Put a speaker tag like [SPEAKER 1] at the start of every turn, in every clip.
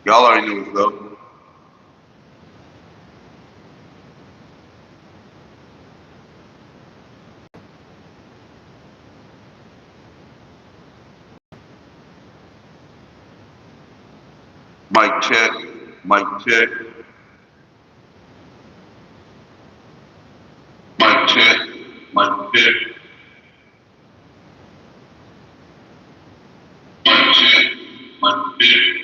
[SPEAKER 1] Y'all already know what's up. Mic check. Mic check. Mic check. Mic check. Mic check. Mic check.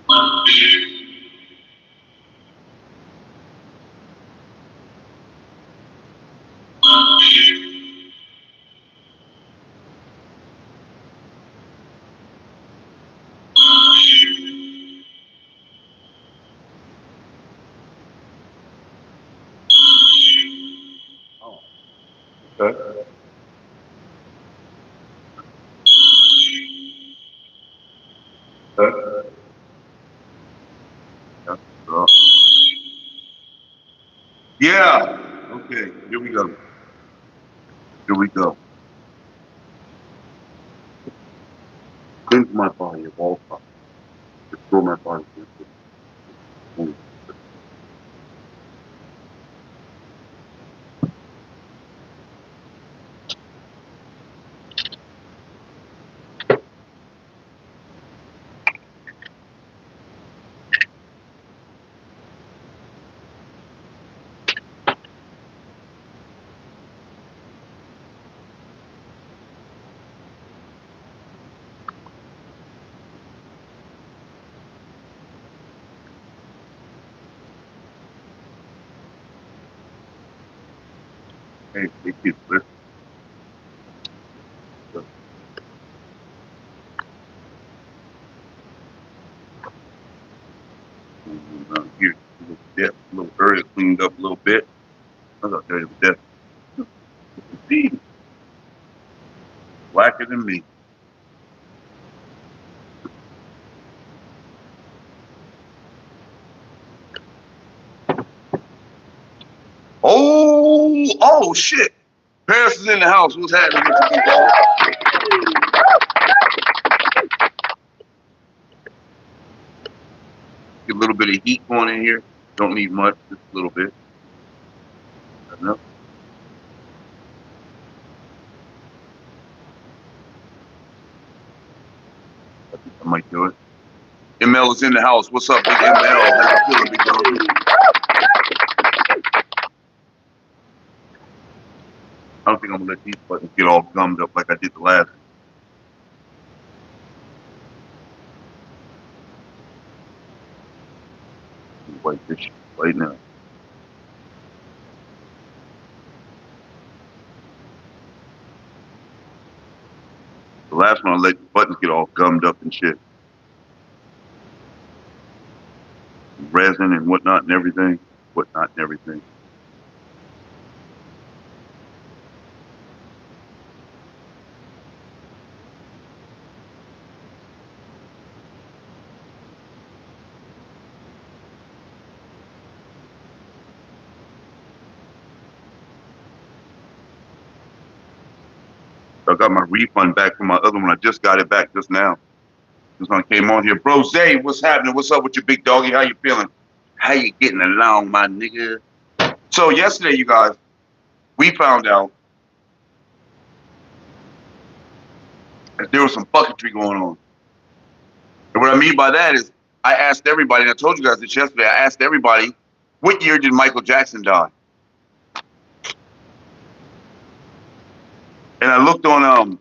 [SPEAKER 1] Mic check. Okay. Okay. That's what's up. Yeah. Okay. Here we go. Here we go. Cleanse my body of all thoughts. Restore my body to its Hey, they keep listening. Here, a little depth, a little area cleaned up a little bit. I thought there was depth. See, blacker than me. Oh shit. Paris is in the house. What's happening with you, dog? Get a little bit of heat going in here. Don't need much, just a little bit. Enough. I think I might do it. ML is in the house. What's up, big ML? How you feeling, big dog? I don't think I'm gonna let these buttons get all gummed up like I did the last. Wipe this shit right now. The last one I let the buttons get all gummed up and shit. Resin and whatnot and everything. Whatnot and everything. I got my refund back from my other one. I just got it back just now. This one came on here. Bro, Zay, what's happening? What's up with your big doggy? How you feeling? How you getting along, my nigga? So yesterday, you guys, we found out that there was some bucketry going on. And what I mean by that is I asked everybody, and I told you guys this yesterday, I asked everybody, what year did Michael Jackson die? And I looked on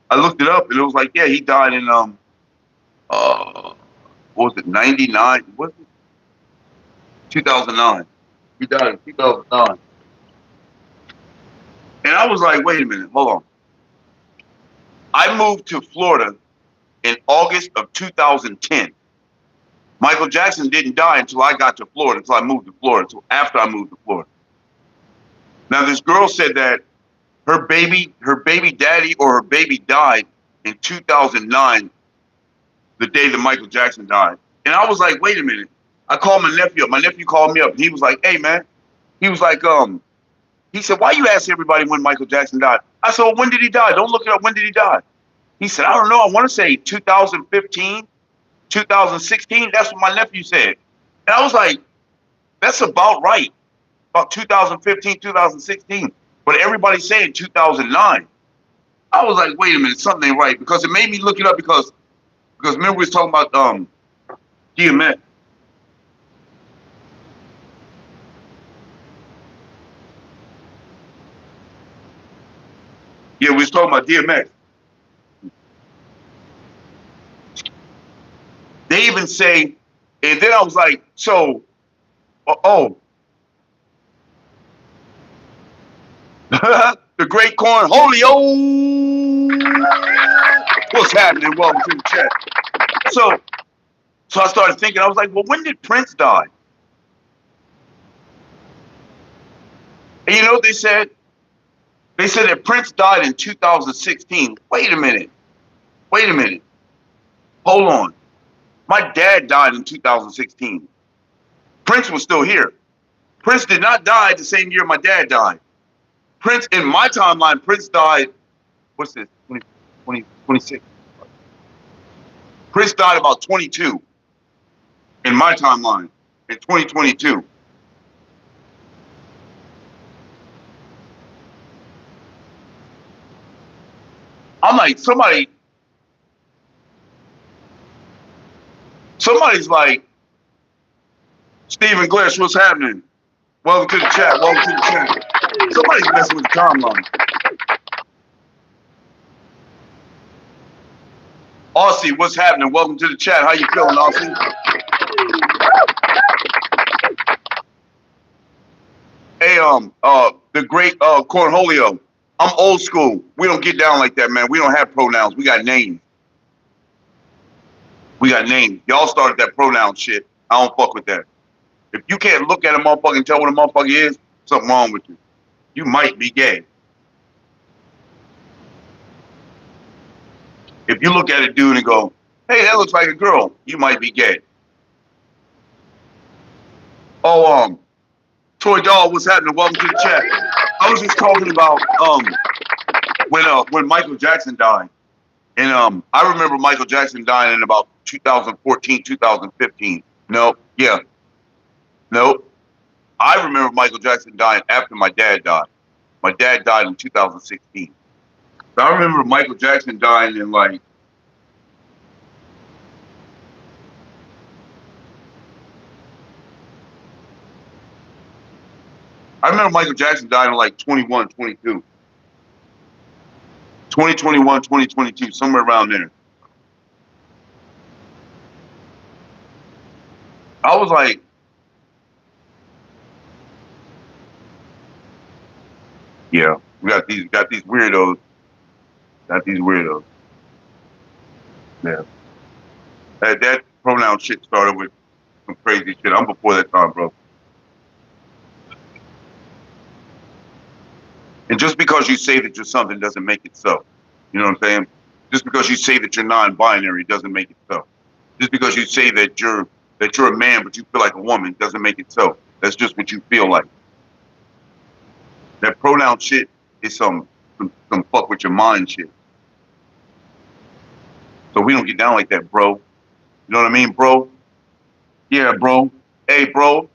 [SPEAKER 1] I looked it up and it was like, yeah, he died in what was it, 99? Was it 2009? He died in 2009. And I was like, wait a minute, hold on. I moved to Florida in August of 2010. Michael Jackson didn't die until I got to Florida, until I moved to Florida, until after I moved to Florida. Now this girl said that her baby daddy or her baby died in 2009, the day that Michael Jackson died. And I was like, wait a minute. I called my nephew up. My nephew called me up. And he was like, hey man. He was like, He said, why you ask everybody when Michael Jackson died? I said, well, when did he die? Don't look it up. When did he die? He said, I don't know. I want to say 2015, 2016. That's what my nephew said. And I was like, that's about right. About 2015, 2016. But everybody's saying 2009. I was like, wait a minute, something ain't right. Because it made me look it up because remember we was talking about DMX. Yeah, we was talking about DMX. They even say, and then I was like, so, the great Cornholio. What's happening? Welcome to the chat. So I started thinking, I was like, well, when did Prince die? And you know what they said? They said that Prince died in 2016. Wait a minute. Hold on. My dad died in 2016. Prince was still here. Prince did not die the same year my dad died. Prince, in my timeline, Prince died, what's this, 26? Prince died about 22 in my timeline, in 2022. I'm like, somebody's like, Stephen Glass, what's happening? Welcome to the chat. Somebody's messing with the timeline. Aussie, what's happening? Welcome to the chat. How you feeling, Aussie? Hey, the great Cornholio. I'm old school. We don't get down like that, man. We don't have pronouns. We got names. Y'all started that pronoun shit. I don't fuck with that. If you can't look at a motherfucker and tell what a motherfucker is, something wrong with you. You might be gay. If you look at a dude and go, hey, that looks like a girl, you might be gay. Oh, Toy Doll, what's happening? Welcome to the chat. I was just talking about when Michael Jackson died. And I remember Michael Jackson dying in about 2014, 2015. No. I remember Michael Jackson dying after my dad died. My dad died in 2016. So I remember Michael Jackson dying in like, I remember Michael Jackson died in like 21, 22. 2021, 2022, somewhere around there. I was like, yeah, we got these weirdos. Yeah. That pronoun shit started with some crazy shit. I'm before that time, bro. And just because you say that you're something doesn't make it so. You know what I'm saying? Just because you say that you're non-binary doesn't make it so. Just because you say that you're a man but you feel like a woman doesn't make it so. That's just what you feel like. That pronoun shit is some fuck with your mind shit. So we don't get down like that, bro. You know what I mean, bro? Yeah, bro. Hey, bro.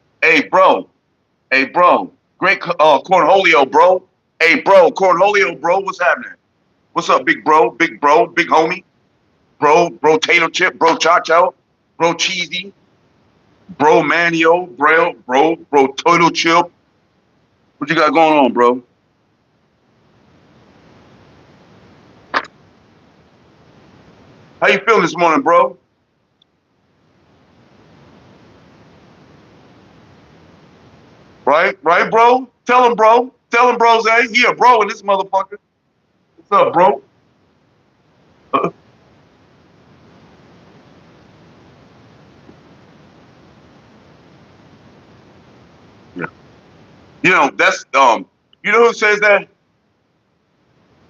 [SPEAKER 1] Great Cornholio, bro. Hey, bro, Cornholio, bro. What's happening? What's up, big bro, big homie? Bro, tato chip, bro, chacho, bro, cheesy, bro, manio, bro, total chip. What you got going on, bro? How you feeling this morning, bro? Right, bro? Tell him, bro, Zay. He a bro in this motherfucker. What's up, bro? Yeah. You know, that's you know who says that?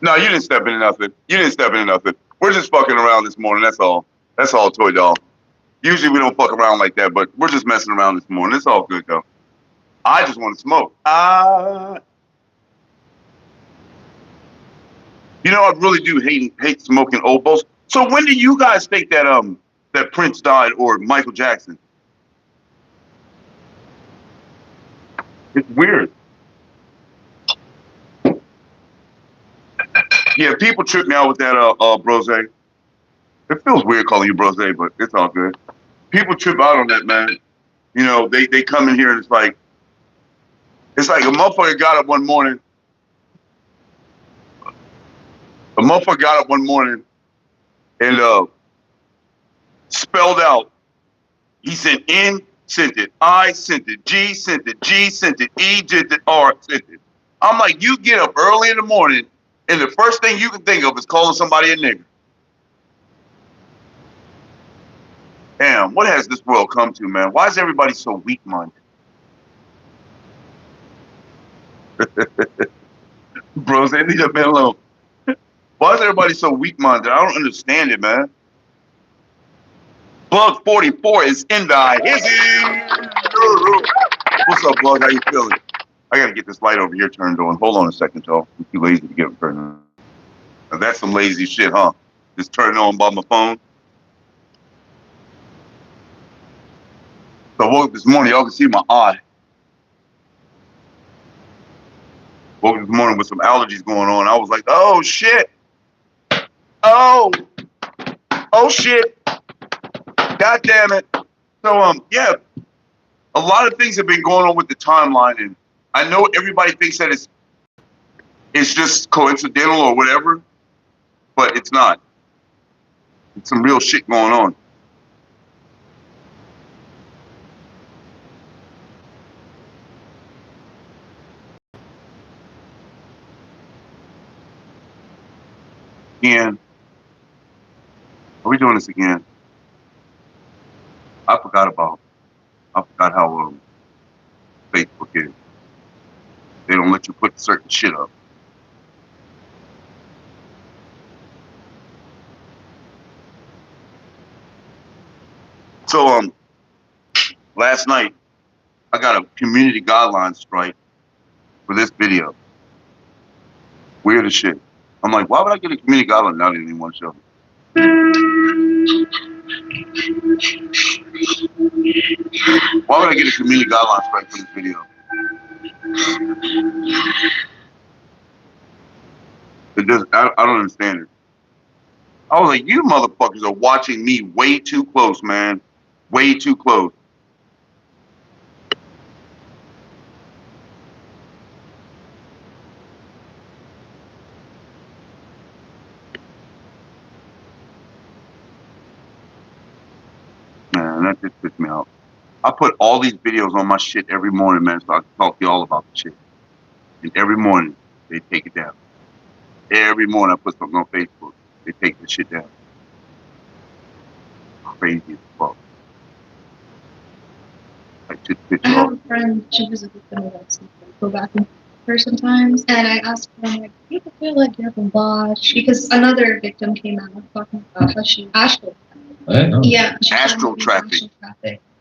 [SPEAKER 1] No, you didn't step into nothing. We're just fucking around this morning, that's all. That's all, Toy Doll. Usually we don't fuck around like that, but we're just messing around this morning. It's all good though. I just want to smoke. You know, I really do hate smoking opals. So when do you guys think that that Prince died or Michael Jackson? It's weird. Yeah, people trip me out with that brose. It feels weird calling you brose, but it's all good. People trip out on that, man. You know, they come in here and it's like a motherfucker got up one morning. A motherfucker got up one morning and spelled out. He sent N, sent it, I sent it, G sent it, G sent it, E sent it, R sent it. I'm like, you get up early in the morning and the first thing you can think of is calling somebody a nigger. Damn, what has this world come to, man? Why is everybody so weak-minded? Bros, they leave that man alone. Why is everybody so weak-minded? I don't understand it, man. Bug 44 is in the hizzy. What's up, Bug? How you feeling? I gotta get this light over here turned on. Hold on a second, y'all. I'm too lazy to get it turned on. Now, that's some lazy shit, huh? Just turn it on by my phone. So I woke up this morning, y'all can see my eye. Woke up this morning with some allergies going on. I was like, oh shit. Oh shit. God damn it. So yeah, a lot of things have been going on with the timeline, and I know everybody thinks that it's just coincidental or whatever, but it's not. It's some real shit going on. Again. Are we doing this again? I forgot how Facebook is. They don't let you put certain shit up. So last night I got a community guidelines strike for this video. Weird as shit. I'm like, why would I get a community guideline? Now they didn't even want to show me. Why would I get a community guidelines strike for this video? I don't understand it. I was like, you motherfuckers are watching me way too close, man. Way too close. Man, that just pissed me out. I put all these videos on my shit every morning, man, so I can talk to y'all about the shit. And every morning, they take it down. Every morning I put something on Facebook. They take the shit down. Crazy as fuck. Like, just
[SPEAKER 2] I have a friend, she was a victim of that. Go back and forth sometimes, and I asked her, I'm like, do you feel like you have a watch? Because another victim came out talking about how she astral trafficked. Yeah,
[SPEAKER 1] astral trafficked.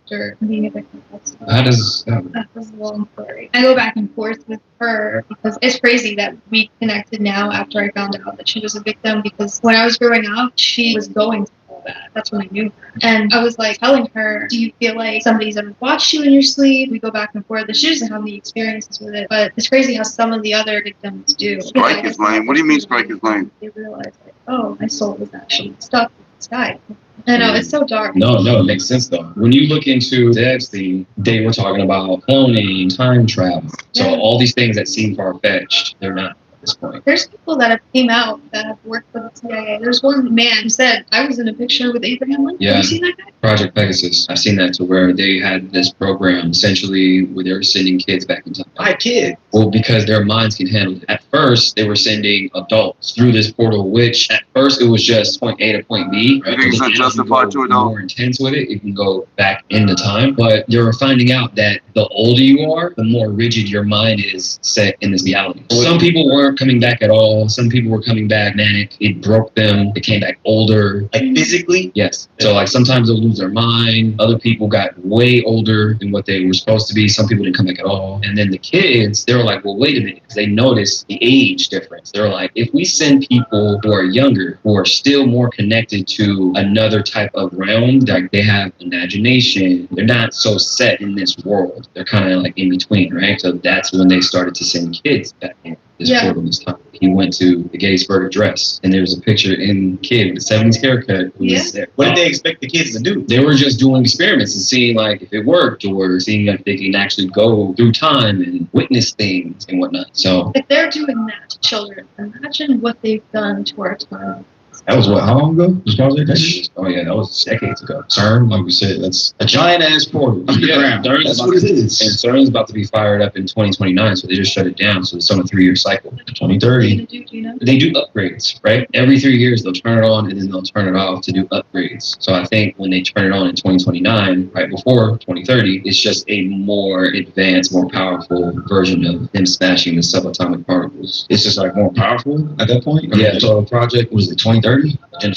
[SPEAKER 2] After being a victim of that stuff.
[SPEAKER 3] How does
[SPEAKER 2] that was a long story. I go back and forth with her because it's crazy that we connected now after I found out that she was a victim, because when I was growing up, she was going to all that. That's when I knew her. And I was like telling her, do you feel like somebody's ever watched you in your sleep? We go back and forth, and she doesn't have any experiences with it. But it's crazy how some of the other victims do.
[SPEAKER 1] Strike is lame. What do you mean strike is lame?
[SPEAKER 2] They realize, like, oh, my soul was actually stuck with this guy. I know, it's so dark.
[SPEAKER 3] No, it makes sense though. When you look into Epstein, they were talking about cloning, time travel. So all these things that seem far-fetched, they're not at this point.
[SPEAKER 2] There's people that have came out that have worked for the CIA. There's one man who said, I was in a picture with Abraham Lincoln.
[SPEAKER 3] Yeah.
[SPEAKER 2] Have you seen that guy?
[SPEAKER 3] Project Pegasus. I've seen that, to where they had this program essentially where they were sending kids back in time.
[SPEAKER 4] Why kids?
[SPEAKER 3] Well, because their minds can handle it. At first, they were sending adults through this portal, which at first it was just point A to point B. Right?
[SPEAKER 1] You think it's unjustified to it though?
[SPEAKER 3] More intense with it, you can go back into time. But they were finding out that the older you are, the more rigid your mind is set in this reality. Some people weren't coming back at all. Some people were coming back manic. It broke them. They came back older.
[SPEAKER 4] Like physically?
[SPEAKER 3] Yes. So like sometimes they'll lose their mind. Other people got way older than what they were supposed to be. Some people didn't come back at all. And then the kids, they were like, well, wait a minute. Because they noticed the age difference. They're like, if we send people who are younger, who are still more connected to another type of realm, like they have imagination, they're not so set in this world. They're kind of like in between, right? So that's when they started to send kids back in. This portal this time. He went to the Gettysburg Address, and there was a picture in kid with a 70s haircut. Who was there.
[SPEAKER 4] What did they expect the kids to do?
[SPEAKER 3] They were just doing experiments and seeing like if it worked, or seeing if they can actually go through time and witness things and whatnot. So
[SPEAKER 2] if they're doing that to children, imagine what they've done to our time.
[SPEAKER 5] That was what, how long ago? Was that?
[SPEAKER 3] Oh yeah, that was decades ago. CERN, like we said, that's
[SPEAKER 5] A giant ass portal underground.
[SPEAKER 3] CERN
[SPEAKER 5] That's what it is.
[SPEAKER 3] And CERN's about to be fired up in 2029, so they just shut it down. So it's on a 3-year cycle. 2030.
[SPEAKER 2] Do you know?
[SPEAKER 3] They do upgrades, right? Every 3 years they'll turn it on and then they'll turn it off to do upgrades. So I think when they turn it on in 2029, right before 2030, it's just a more advanced, more powerful version of them smashing the subatomic particles.
[SPEAKER 5] It's just like more powerful at that point. I mean,
[SPEAKER 3] Yeah.
[SPEAKER 5] So the project was it 2030? Agenda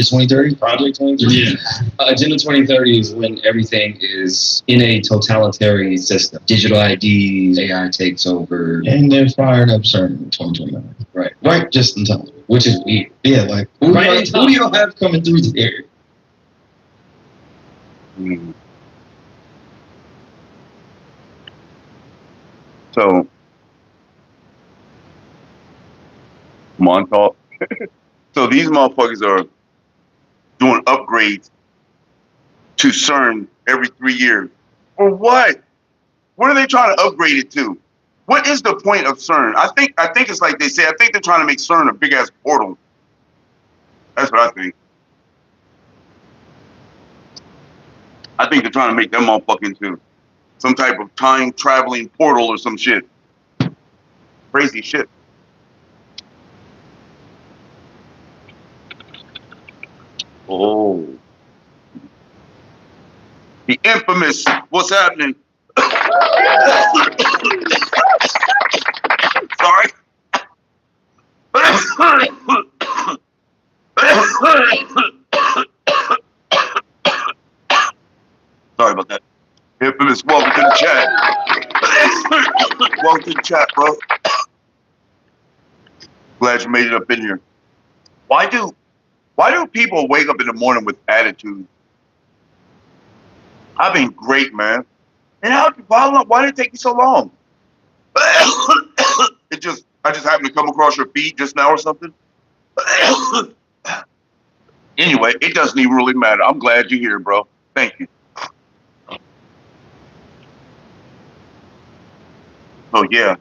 [SPEAKER 5] 2030? Project 2030?
[SPEAKER 3] Yeah. Agenda 2030 is when everything is in a totalitarian system. Digital IDs, AI takes over,
[SPEAKER 5] And they're firing up CERN in 2029.
[SPEAKER 3] right?
[SPEAKER 5] Right, just in time.
[SPEAKER 3] Which is weird.
[SPEAKER 5] Yeah, like who,
[SPEAKER 3] Right in
[SPEAKER 5] who do y'all have coming through there?
[SPEAKER 1] Mm. So, Montauk. So these motherfuckers are doing upgrades to CERN every 3 years. For what? What are they trying to upgrade it to? What is the point of CERN? I think it's like they say. I think they're trying to make CERN a big ass portal. That's what I think. I think they're trying to make them motherfucking into some type of time traveling portal or some shit. Crazy shit. Oh. The infamous, what's happening? Sorry. Sorry about that. Infamous, welcome to the chat. Welcome to the chat, bro. Glad you made it up in here. Why do people wake up in the morning with attitude? I've been great, man. And why did it take you so long? I just happened to come across your feed just now or something. Anyway, it doesn't even really matter. I'm glad you're here, bro. Thank you. Oh yeah.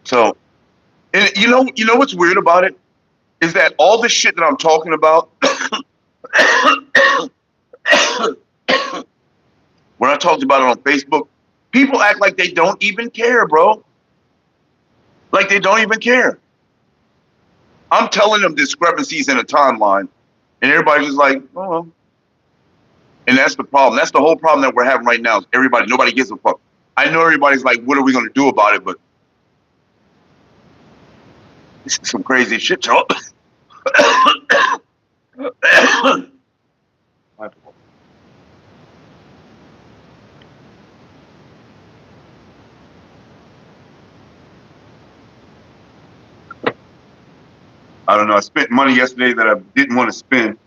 [SPEAKER 1] So, and you know what's weird about it is that all this shit that I'm talking about, when I talked about it on Facebook, people act like they don't even care, bro. Like they don't even care. I'm telling them discrepancies in a timeline, and everybody's just like, oh well. And that's the problem. That's the whole problem that we're having right now. Is nobody gives a fuck. I know everybody's like, what are we gonna do about it? But this is some crazy shit, y'all. I don't know. I spent money yesterday that I didn't want to spend.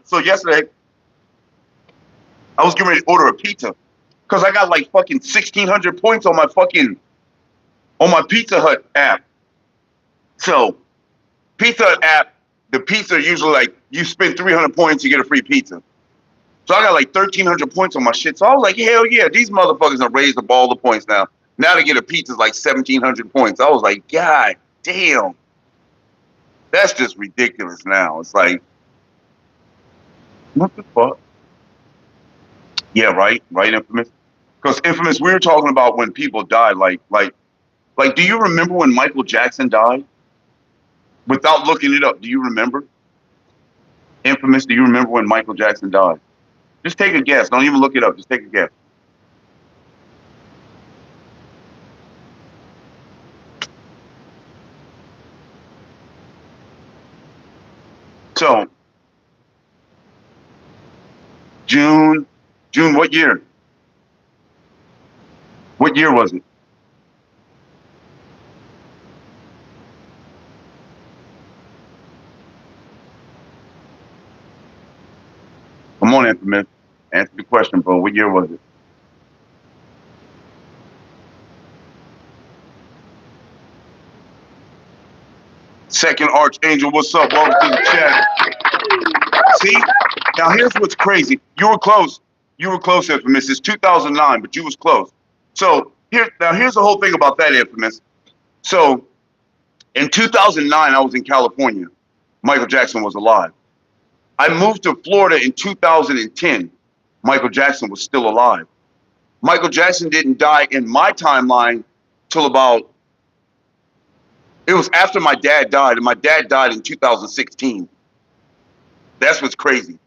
[SPEAKER 1] So yesterday, I was getting ready to order a pizza because I got like fucking 1,600 points on my Pizza Hut app. So, Pizza Hut app, the pizza usually like you spend 300 points, you get a free pizza. So I got like 1,300 points on my shit. So I was like, hell yeah, these motherfuckers have raised up all the points now. Now to get a pizza is like 1,700 points. I was like, God damn. That's just ridiculous now. It's like, what the fuck? Yeah, right, infamous. Because infamous, we were talking about when people died. Like, do you remember when Michael Jackson died? Without looking it up, do you remember? Infamous, do you remember when Michael Jackson died? Just take a guess. Don't even look it up. Just take a guess. So, June, what year? What year was it? Come on, infamous. Answer the question, bro. What year was it? Second Archangel, what's up? Welcome to the chat. See? Now here's what's crazy. You were close. You were close, infamous. It's 2009, but you was close. So here's the whole thing about that, infamous. So in 2009, I was in California. Michael Jackson was alive. I moved to Florida in 2010. Michael Jackson was still alive. Michael Jackson didn't die in my timeline till about, it was after my dad died, and my dad died in 2016. That's what's crazy.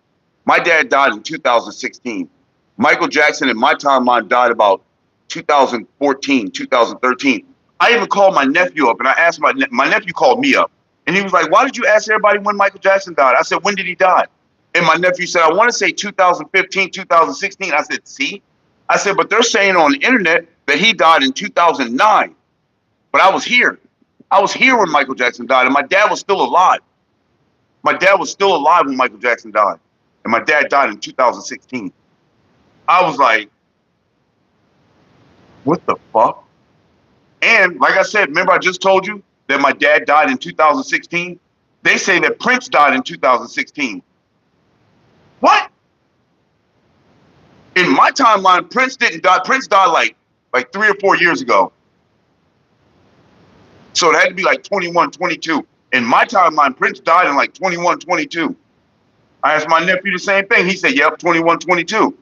[SPEAKER 1] My dad died in 2016. Michael Jackson in my timeline died about 2014, 2013. I even called my nephew up and I asked my nephew called me up and he was like, why did you ask everybody when Michael Jackson died? I said, when did he die? And my nephew said, I want to say 2015, 2016. I said, see? I said, but they're saying on the internet that he died in 2009. But I was here. I was here when Michael Jackson died and my dad was still alive. My dad was still alive when Michael Jackson died. And my dad died in 2016. I was like, what the fuck? And like I said, remember I just told you that my dad died in 2016? They say that Prince died in 2016. What? In my timeline, Prince didn't die. Prince died like 3 or 4 years ago. So it had to be like 21, 22. In my timeline, Prince died in like 21, 22. I asked my nephew the same thing. He said, yep, 21, 22.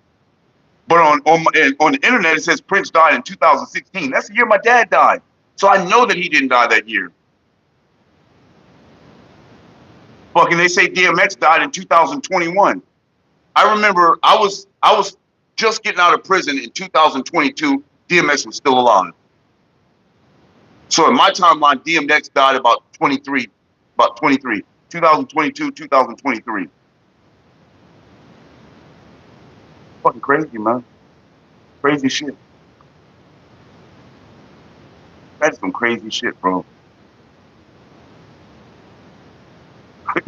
[SPEAKER 1] But on the internet, it says Prince died in 2016. That's the year my dad died. So I know that he didn't die that year. Fucking, they say DMX died in 2021. I remember I was just getting out of prison in 2022. DMX was still alive. So in my timeline, DMX died about 23, 2022, 2023. Fucking crazy, man. Crazy shit. That's some crazy shit, bro.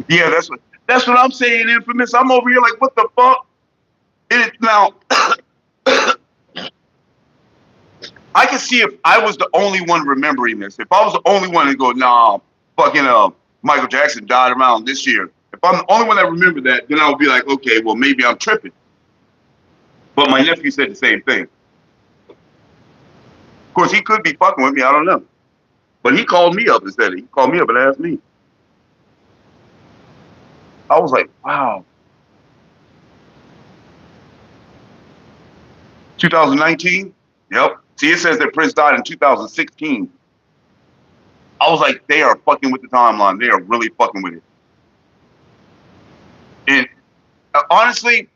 [SPEAKER 1] Yeah, that's what I'm saying, infamous. I'm over here like, what the fuck? Now, I can see if I was the only one remembering this. If I was the only one to go, nah, fucking Michael Jackson died around this year. If I'm the only one that remembered that, then I would be like, okay, well maybe I'm tripping. But my nephew said the same thing. Of course, he could be fucking with me. I don't know. But he called me up and said it. He called me up and asked me. I was like, wow. 2019? Yep. See, it says that Prince died in 2016. I was like, they are fucking with the timeline. They are really fucking with it. And honestly,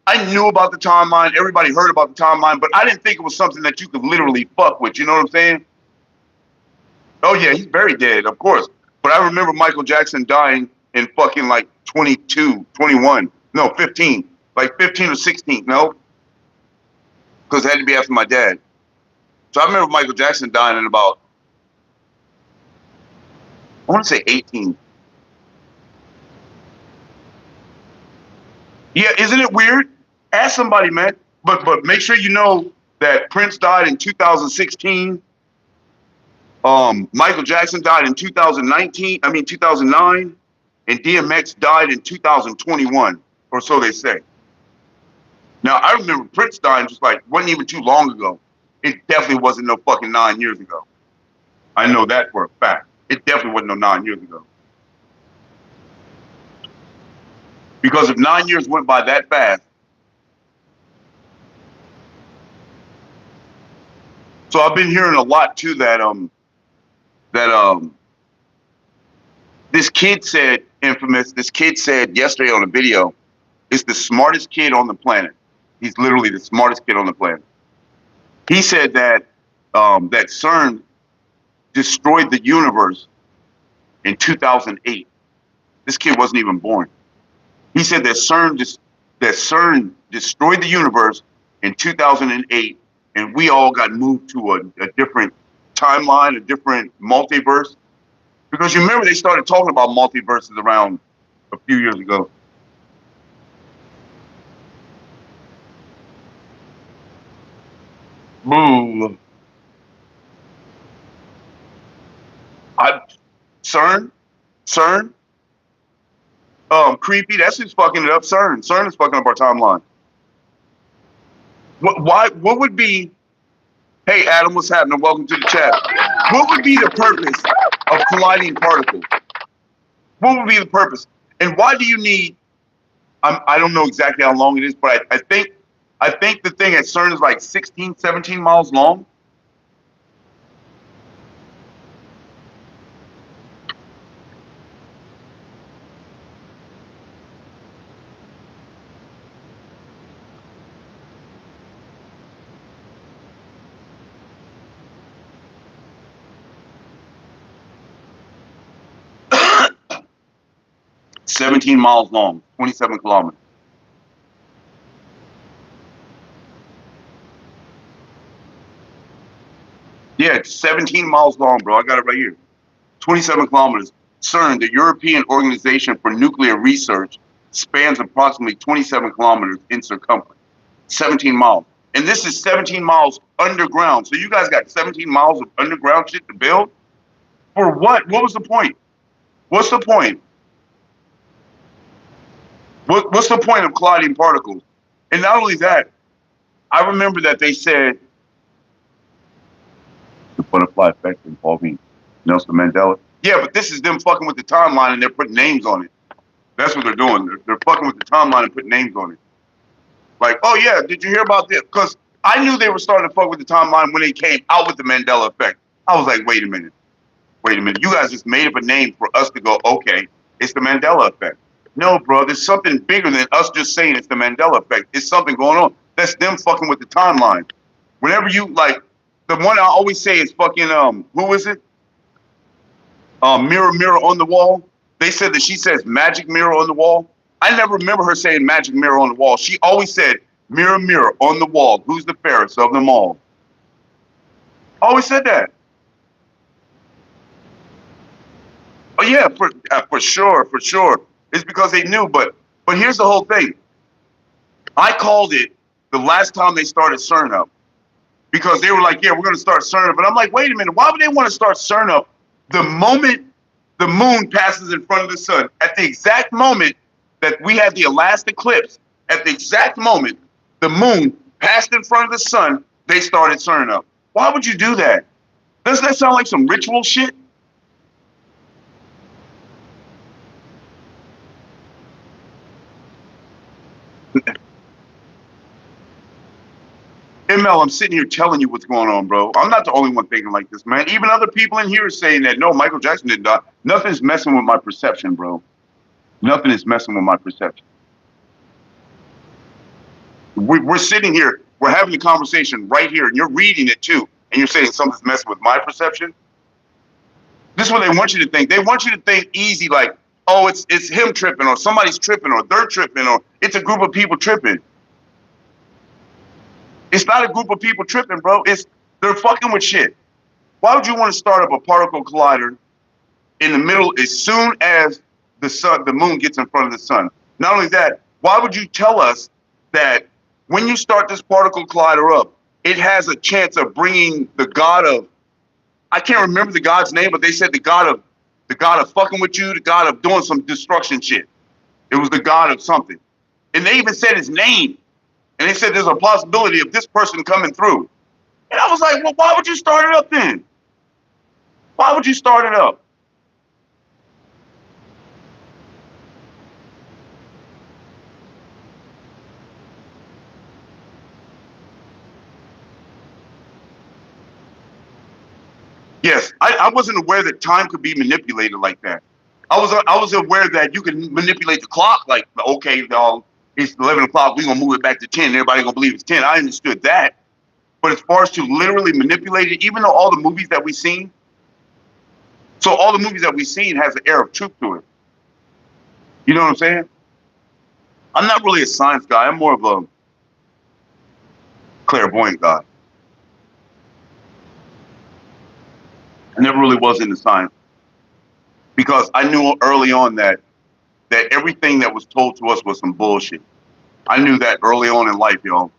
[SPEAKER 1] I knew about the timeline. Everybody heard about the timeline, but I didn't think it was something that you could literally fuck with. You know what I'm saying? Oh, yeah, he's very dead, of course. But I remember Michael Jackson dying in fucking like 22, 21, no, 15, like 15 or 16, no? Because it had to be after my dad. So I remember Michael Jackson dying in about, I want to say 18. Yeah, isn't it weird? Ask somebody, man. But make sure you know that Prince died in 2016. Michael Jackson died in 2009, and DMX died in 2021, or so they say. Now I remember Prince dying just like wasn't even too long ago. It definitely wasn't no fucking 9 years ago. I know that for a fact. It definitely wasn't no 9 years ago. Because if 9 years went by that fast, So I've been hearing a lot too that this kid said, infamous. This kid said yesterday on a video, "It's the smartest kid on the planet. He's literally the smartest kid on the planet." He said that that CERN destroyed the universe in 2008. This kid wasn't even born. He said that CERN destroyed the universe in 2008, and we all got moved to a different timeline, a different multiverse. Because you remember they started talking about multiverses around a few years ago. Boo. CERN, CERN, creepy. That's who's fucking it up. CERN is fucking up our timeline. What would be? Hey, Adam, what's happening? Welcome to the chat. What would be the purpose of colliding particles? What would be the purpose? And why do you need? I don't know exactly how long it is, but I think the thing at CERN is like 16, 17 miles long. $17 miles long, 27 kilometers. Yeah, it's 17 miles long, bro. I got it right here. 27 kilometers. CERN, the European Organization for Nuclear Research, spans approximately 27 kilometers in circumference. 17 miles. And this is 17 miles underground. So you guys got 17 miles of underground shit to build? For what? What was the point? What's the point? What's the point of colliding particles? And not only that, I remember that they said the butterfly effect involving Nelson Mandela. Yeah, but this is them fucking with the timeline and they're putting names on it. That's what they're doing. They're fucking with the timeline and putting names on it. Like, oh yeah, did you hear about this? Because I knew they were starting to fuck with the timeline when they came out with the Mandela effect. I was like, wait a minute. You guys just made up a name for us to go, okay, it's the Mandela effect. No, bro, there's something bigger than us just saying it's the Mandela effect. It's something going on. That's them fucking with the timeline. Whenever you, like, the one I always say is fucking, who is it? Mirror, mirror on the wall. They said that she says magic mirror on the wall. I never remember her saying magic mirror on the wall. She always said, mirror, mirror on the wall. Who's the fairest of them all? Always said that. Oh yeah, for sure, for sure. It's because they knew, but here's the whole thing. I called it the last time they started CERN up because they were like, yeah, we're going to start CERN up. But I'm like, wait a minute, why would they want to start CERN up the moment the moon passes in front of the sun? At the exact moment that we had the last eclipse, at the exact moment the moon passed in front of the sun, they started CERN up. Why would you do that? Doesn't that sound like some ritual shit? ML, I'm sitting here telling you what's going on, bro. I'm not the only one thinking like this, man. Even other people in here are saying that, no, Michael Jackson didn't die. Nothing's messing with my perception, bro. Nothing is messing with my perception. We're sitting here, we're having a conversation right here, and you're reading it too, and you're saying something's messing with my perception? This is what they want you to think. They want you to think easy, like, oh, it's him tripping, or somebody's tripping, or they're tripping, or it's a group of people tripping. It's not a group of people tripping, bro. They're fucking with shit. Why would you want to start up a particle collider in the middle as soon as the moon gets in front of the sun? Not only that, why would you tell us that when you start this particle collider up, it has a chance of bringing the god of, I can't remember the god's name, but they said the god of fucking with you, the god of doing some destruction shit. It was the god of something. And they even said his name. And they said there's a possibility of this person coming through. And I was like, well, why would you start it up then? Why would you start it up? Yes, I wasn't aware that time could be manipulated like that. I was aware that you can manipulate the clock. Like, okay, y'all, it's 11 o'clock. We're gonna move it back to 10. Everybody gonna believe it's 10. I understood that. But as far as to literally manipulate it, even though all the movies that we've seen, so all the movies that we've seen has an air of truth to it. You know what I'm saying? I'm not really a science guy. I'm more of a clairvoyant guy. I never really was into science because I knew early on that everything that was told to us was some bullshit. I knew that early on in life, yo.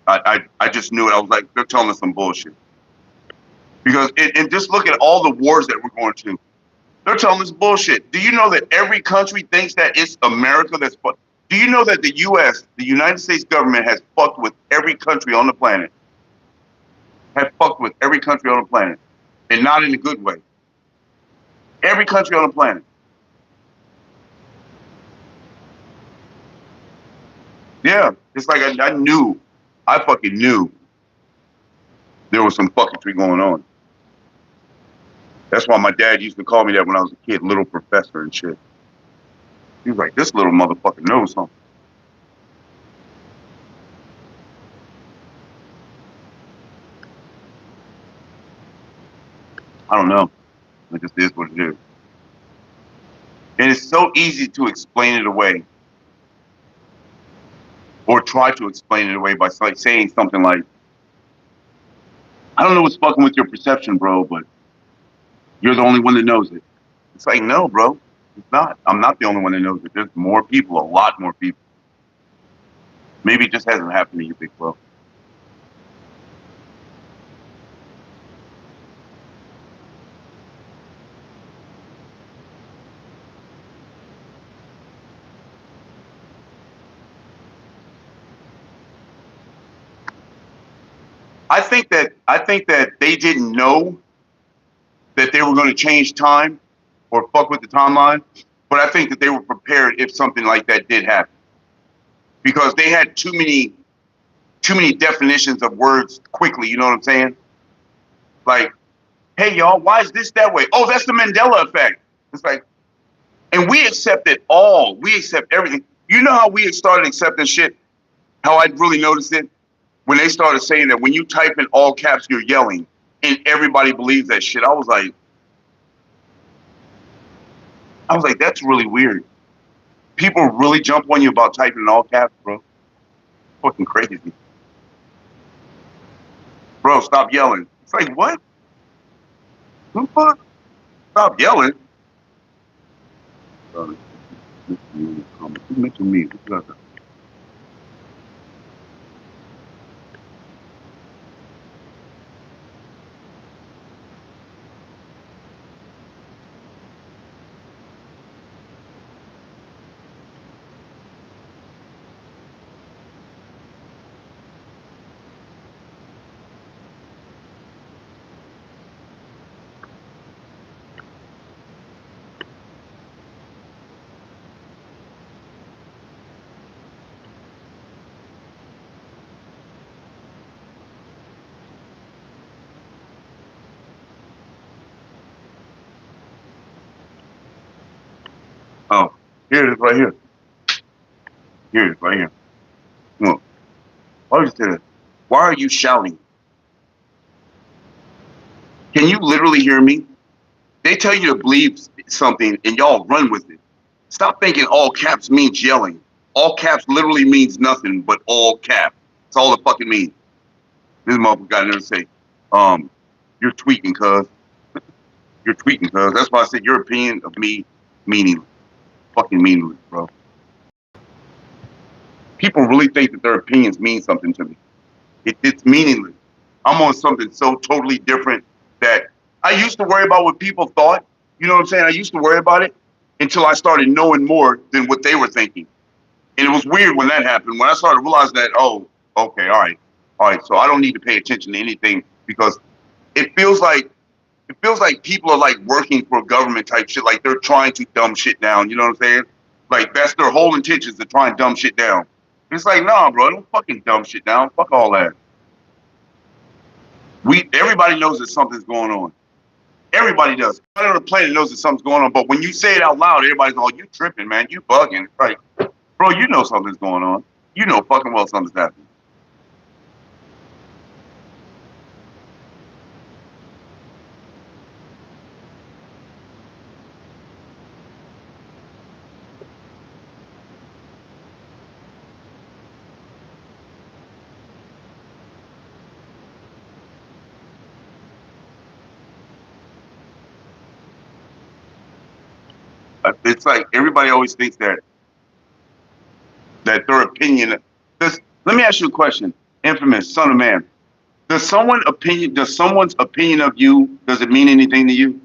[SPEAKER 1] I just knew it. I was like, they're telling us some bullshit. Because and just look at all the wars that we're going to. They're telling us bullshit. Do you know that every country thinks that it's America that's fucked? Do you know that the U.S., the United States government, has fucked with every country on the planet? Has fucked with every country on the planet, and not in a good way. Every country on the planet. Yeah, it's like I knew, I fucking knew there was some fucketry going on. That's why my dad used to call me that when I was a kid, little professor and shit. He was like, this little motherfucker knows something. I don't know. It just is what it is. And it's so easy to explain it away or try to explain it away by saying something like, I don't know what's fucking with your perception, bro, but you're the only one that knows it. It's like, no, bro, it's not. I'm not the only one that knows it. There's more people, a lot more people. Maybe it just hasn't happened to you, big bro. I think that they didn't know that they were going to change time or fuck with the timeline, but I think that they were prepared if something like that did happen because they had too many definitions of words quickly. You know what I'm saying? Like, hey y'all, why is this that way? Oh, that's the Mandela effect. It's like, and we accept it all. We accept everything. You know how we started accepting shit? How I really noticed it when they started saying that when you type in all caps, you're yelling, and everybody believes that shit. I was like, that's really weird. People really jump on you about typing in all caps, bro. Fucking crazy. Bro, stop yelling. It's like, what? Who the fuck? Stop yelling. Who mentioned me? Oh, here it is right here. Here it is right here. Look, why is that? Why are you shouting? Can you literally hear me? They tell you to believe something and y'all run with it. Stop thinking all caps means yelling. All caps literally means nothing but all cap. That's all it fucking means. This motherfucker got in there to say, you're tweaking, cuz. You're tweaking, cuz. That's why I said your opinion of me meaningless. Fucking meaningless, bro. People really think that their opinions mean something to me. It's meaningless. I'm on something so totally different that I used to worry about what people thought. You know what I'm saying? I used to worry about it until I started knowing more than what they were thinking. And it was weird when that happened. When I started realizing that, oh, okay, all right. So I don't need to pay attention to anything because it feels like people are like working for government type shit. Like they're trying to dumb shit down. You know what I'm saying? Like that's their whole intentions to try and dumb shit down. It's like, nah, bro, don't fucking dumb shit down. Fuck all that. Everybody knows that something's going on. Everybody does. Everybody on the planet knows that something's going on, but when you say it out loud, everybody's all, you tripping, man. You bugging. It's like, bro, you know something's going on. You know fucking well something's happening. It's like everybody always thinks that their opinion. Let me ask you a question, infamous son of man. Does someone's opinion of you, does it mean anything to you?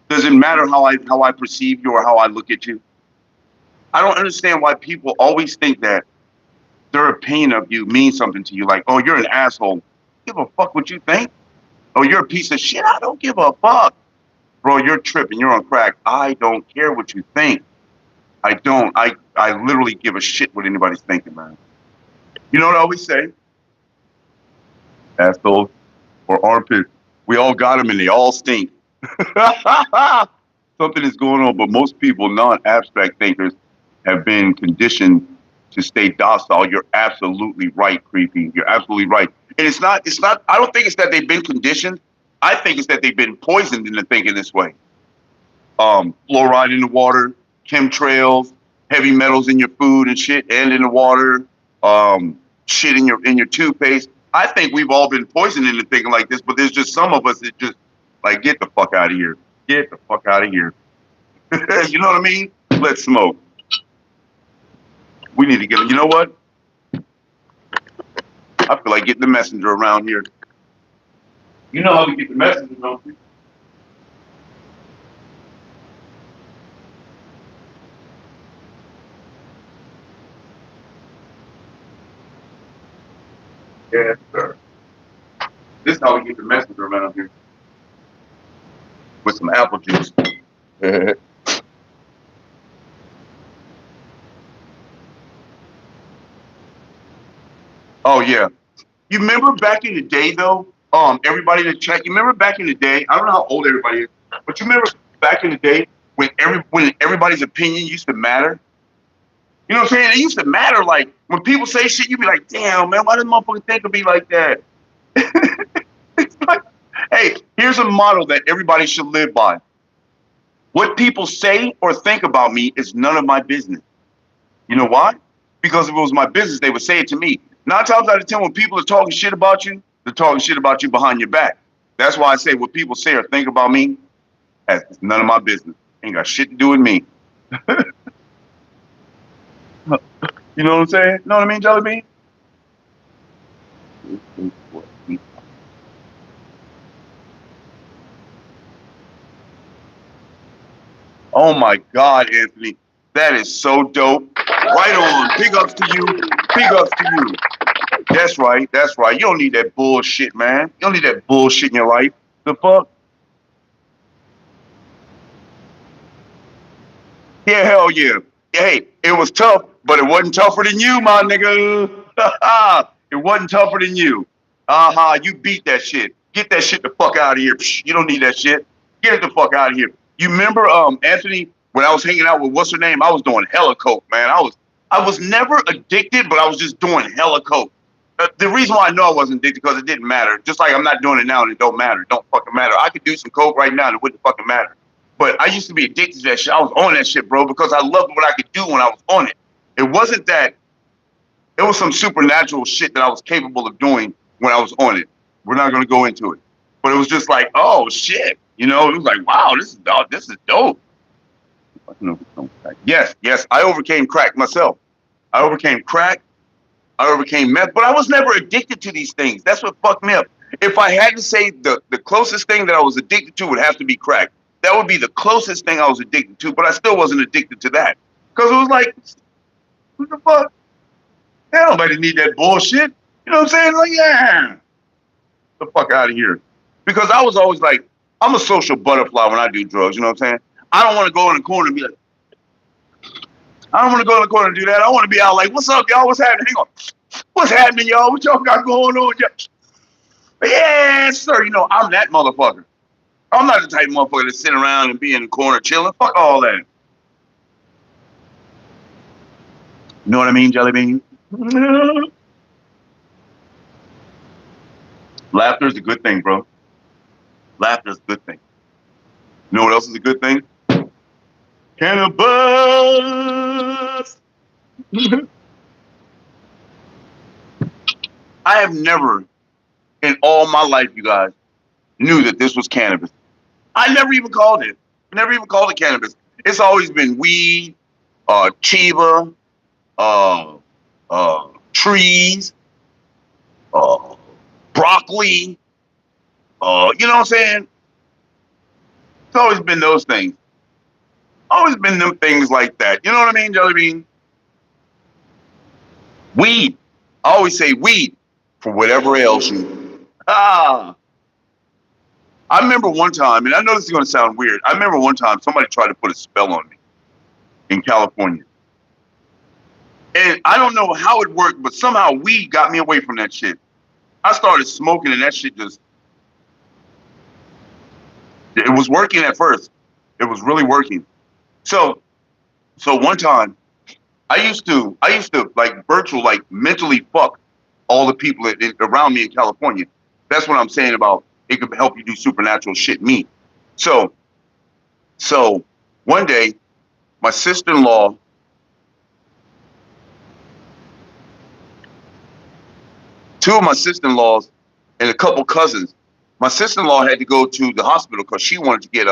[SPEAKER 1] Does it matter how I perceive you or how I look at you? I don't understand why people always think that their opinion of you means something to you. Like, oh, you're an asshole. Give a fuck what you think. Oh, you're a piece of shit. I don't give a fuck. Bro, you're tripping. You're on crack. I don't care what you think. I don't. I literally give a shit what anybody's thinking, man. You know what I always say? Assholes or armpits. We all got them and they all stink. Something is going on, but most people, non-abstract thinkers, have been conditioned to stay docile. You're absolutely right, creepy. You're absolutely right. And it's not, I don't think it's that they've been conditioned. I think it's that they've been poisoned into thinking this way. Fluoride in the water, chemtrails, heavy metals in your food and shit, and in the water, shit in your toothpaste. I think we've all been poisoned into thinking like this, but there's just some of us that just like, get the fuck out of here. Get the fuck out of here. You know what I mean? Let's smoke. We need to get, you know what? I feel like getting the messenger around here. You know how to get the messenger around here. Yes, sir. This is how we get the messenger around here. With some apple juice. Oh yeah. You remember back in the day though? Everybody in the chat, you remember back in the day, I don't know how old everybody is, but you remember back in the day when everybody's opinion used to matter? You know what I'm saying? It used to matter, like when people say shit, you'd be like, damn man, why does motherfucker think of me like that? It's like, hey, here's a motto that everybody should live by. What people say or think about me is none of my business. You know why? Because if it was my business, they would say it to me. 9 times out of 10, when people are talking shit about you, they're talking shit about you behind your back. That's why I say what people say or think about me, it's none of my business. Ain't got shit to do with me. You know what I'm saying? Know what I mean, Jelly Bean? Oh my God, Anthony. That is so dope. Right on. Big ups to you. Big ups to you. That's right. That's right. You don't need that bullshit, man. You don't need that bullshit in your life. The fuck? Yeah, hell yeah. Hey, it was tough, but it wasn't tougher than you, my nigga. It wasn't tougher than you. You beat that shit. Get that shit the fuck out of here. Psh, you don't need that shit. Get it the fuck out of here. You remember, Anthony, when I was hanging out with what's her name? I was doing hella coke, man. I was never addicted, but I was just doing hella coke. The reason why I know I wasn't addicted because it didn't matter. Just like I'm not doing it now and it don't matter. It don't fucking matter. I could do some coke right now and it wouldn't fucking matter. But I used to be addicted to that shit. I was on that shit, bro, because I loved what I could do when I was on it. It wasn't that. It was some supernatural shit that I was capable of doing when I was on it. We're not going to go into it. But it was just like, oh, shit. You know, it was like, wow, this is dope. Yes, I overcame crack myself. I overcame crack. I overcame meth, but I was never addicted to these things. That's what fucked me up. If I had to say the closest thing that I was addicted to would have to be crack. That would be the closest thing I was addicted to, but I still wasn't addicted to that. Because it was like, what the fuck? Hell, nobody need that bullshit. You know what I'm saying? Like, yeah. Get the fuck out of here. Because I was always like, I'm a social butterfly when I do drugs, you know what I'm saying? I don't want to go in the corner and be like, I don't want to go in the corner and do that. I want to be out like, what's up, y'all? What's happening? What's happening, y'all? What y'all got going on? Yeah, sir. You know, I'm that motherfucker. I'm not the type of motherfucker to sit around and be in the corner chilling. Fuck all that. You know what I mean, Jelly Bean? Laughter is a good thing, bro. Laughter is a good thing. You know what else is a good thing? Cannabis! I have never, in all my life, you guys, knew that this was cannabis. I never even called it. Never even called it cannabis. It's always been weed, chiba, trees, broccoli. You know what I'm saying? It's always been those things. Always been them things like that. You know what I mean, Jelly Bean? Weed. I always say weed for whatever ails you. I remember one time, and I know this is going to sound weird. I remember one time somebody tried to put a spell on me in California. And I don't know how it worked, but somehow weed got me away from that shit. I started smoking and that shit just, it was working at first. It was really working. So one time I used to like virtual, like mentally fuck all the people around me in California. That's what I'm saying about it could help you do supernatural shit. Me. So one day, my sister-in-law, two of my sister-in-laws and a couple cousins, my sister-in-law had to go to the hospital because she wanted to get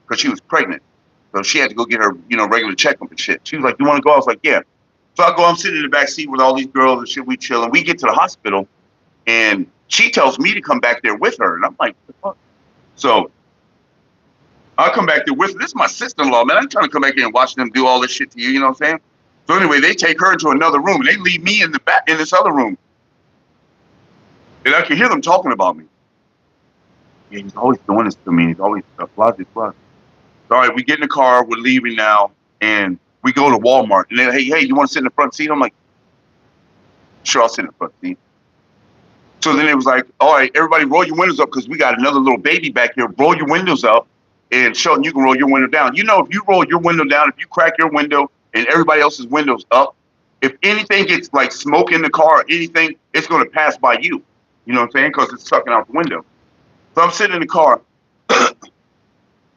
[SPEAKER 1] because she was pregnant. So she had to go get her, regular checkup and shit. She was like, "You want to go?" I was like, "Yeah." So I go, I'm sitting in the back seat with all these girls and shit, we chilling. We get to the hospital and she tells me to come back there with her. And I'm like, what the fuck? So I come back there with her. This is my sister-in-law, man. I'm trying to come back here and watch them do all this shit to you, you know what I'm saying? So anyway, they take her into another room and they leave me in the back in this other room. And I can hear them talking about me. Yeah, he's always doing this to me. He's always blah, blah, blah. All right, we get in the car, we're leaving now, and we go to Walmart. And then, hey, you want to sit in the front seat? I'm like, sure, I'll sit in the front seat. So then it was like, all right, everybody roll your windows up because we got another little baby back here. Roll your windows up, and Shelton, you can roll your window down. You know, if you roll your window down, if you crack your window and everybody else's windows up, if anything gets like smoke in the car or anything, it's going to pass by you. You know what I'm saying? Because it's sucking out the window. So I'm sitting in the car.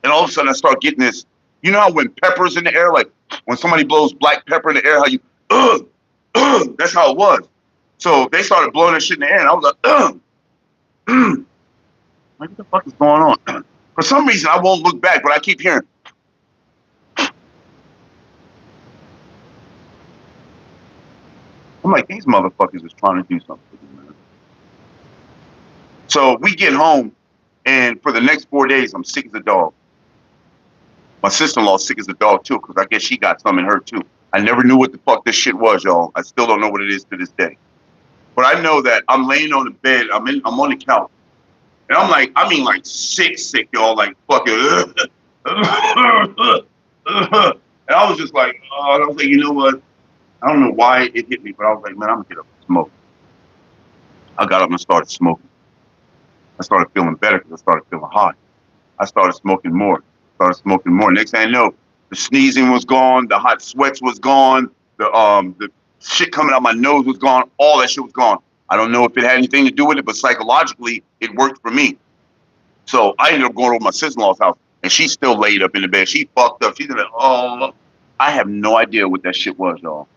[SPEAKER 1] And all of a sudden I start getting this, you know how when pepper's in the air, like when somebody blows black pepper in the air, how you, that's how it was. So they started blowing that shit in the air and I was like, what the fuck is going on? For some reason I won't look back, but I keep hearing. I'm like, these motherfuckers is trying to do something, man. So we get home and for the next 4 days, I'm sick as a dog. My sister-in-law is sick as a dog too, because I guess she got some in her too. I never knew what the fuck this shit was, y'all. I still don't know what it is to this day. But I know that I'm laying on the bed, I'm on the couch. And I'm like, sick, y'all, like fucking and I was just like, I was like, you know what? I don't know why it hit me, but I was like, man, I'm gonna get up and smoke. I got up and started smoking. I started feeling better because I started feeling hot. I started smoking more. Next thing I know, the sneezing was gone, the hot sweats was gone, the shit coming out my nose was gone, all that shit was gone. I don't know if it had anything to do with it, but psychologically, it worked for me. So I ended up going over to my sister-in-law's house, and she's still laid up in the bed. She fucked up. She's like, oh, I have no idea what that shit was, y'all.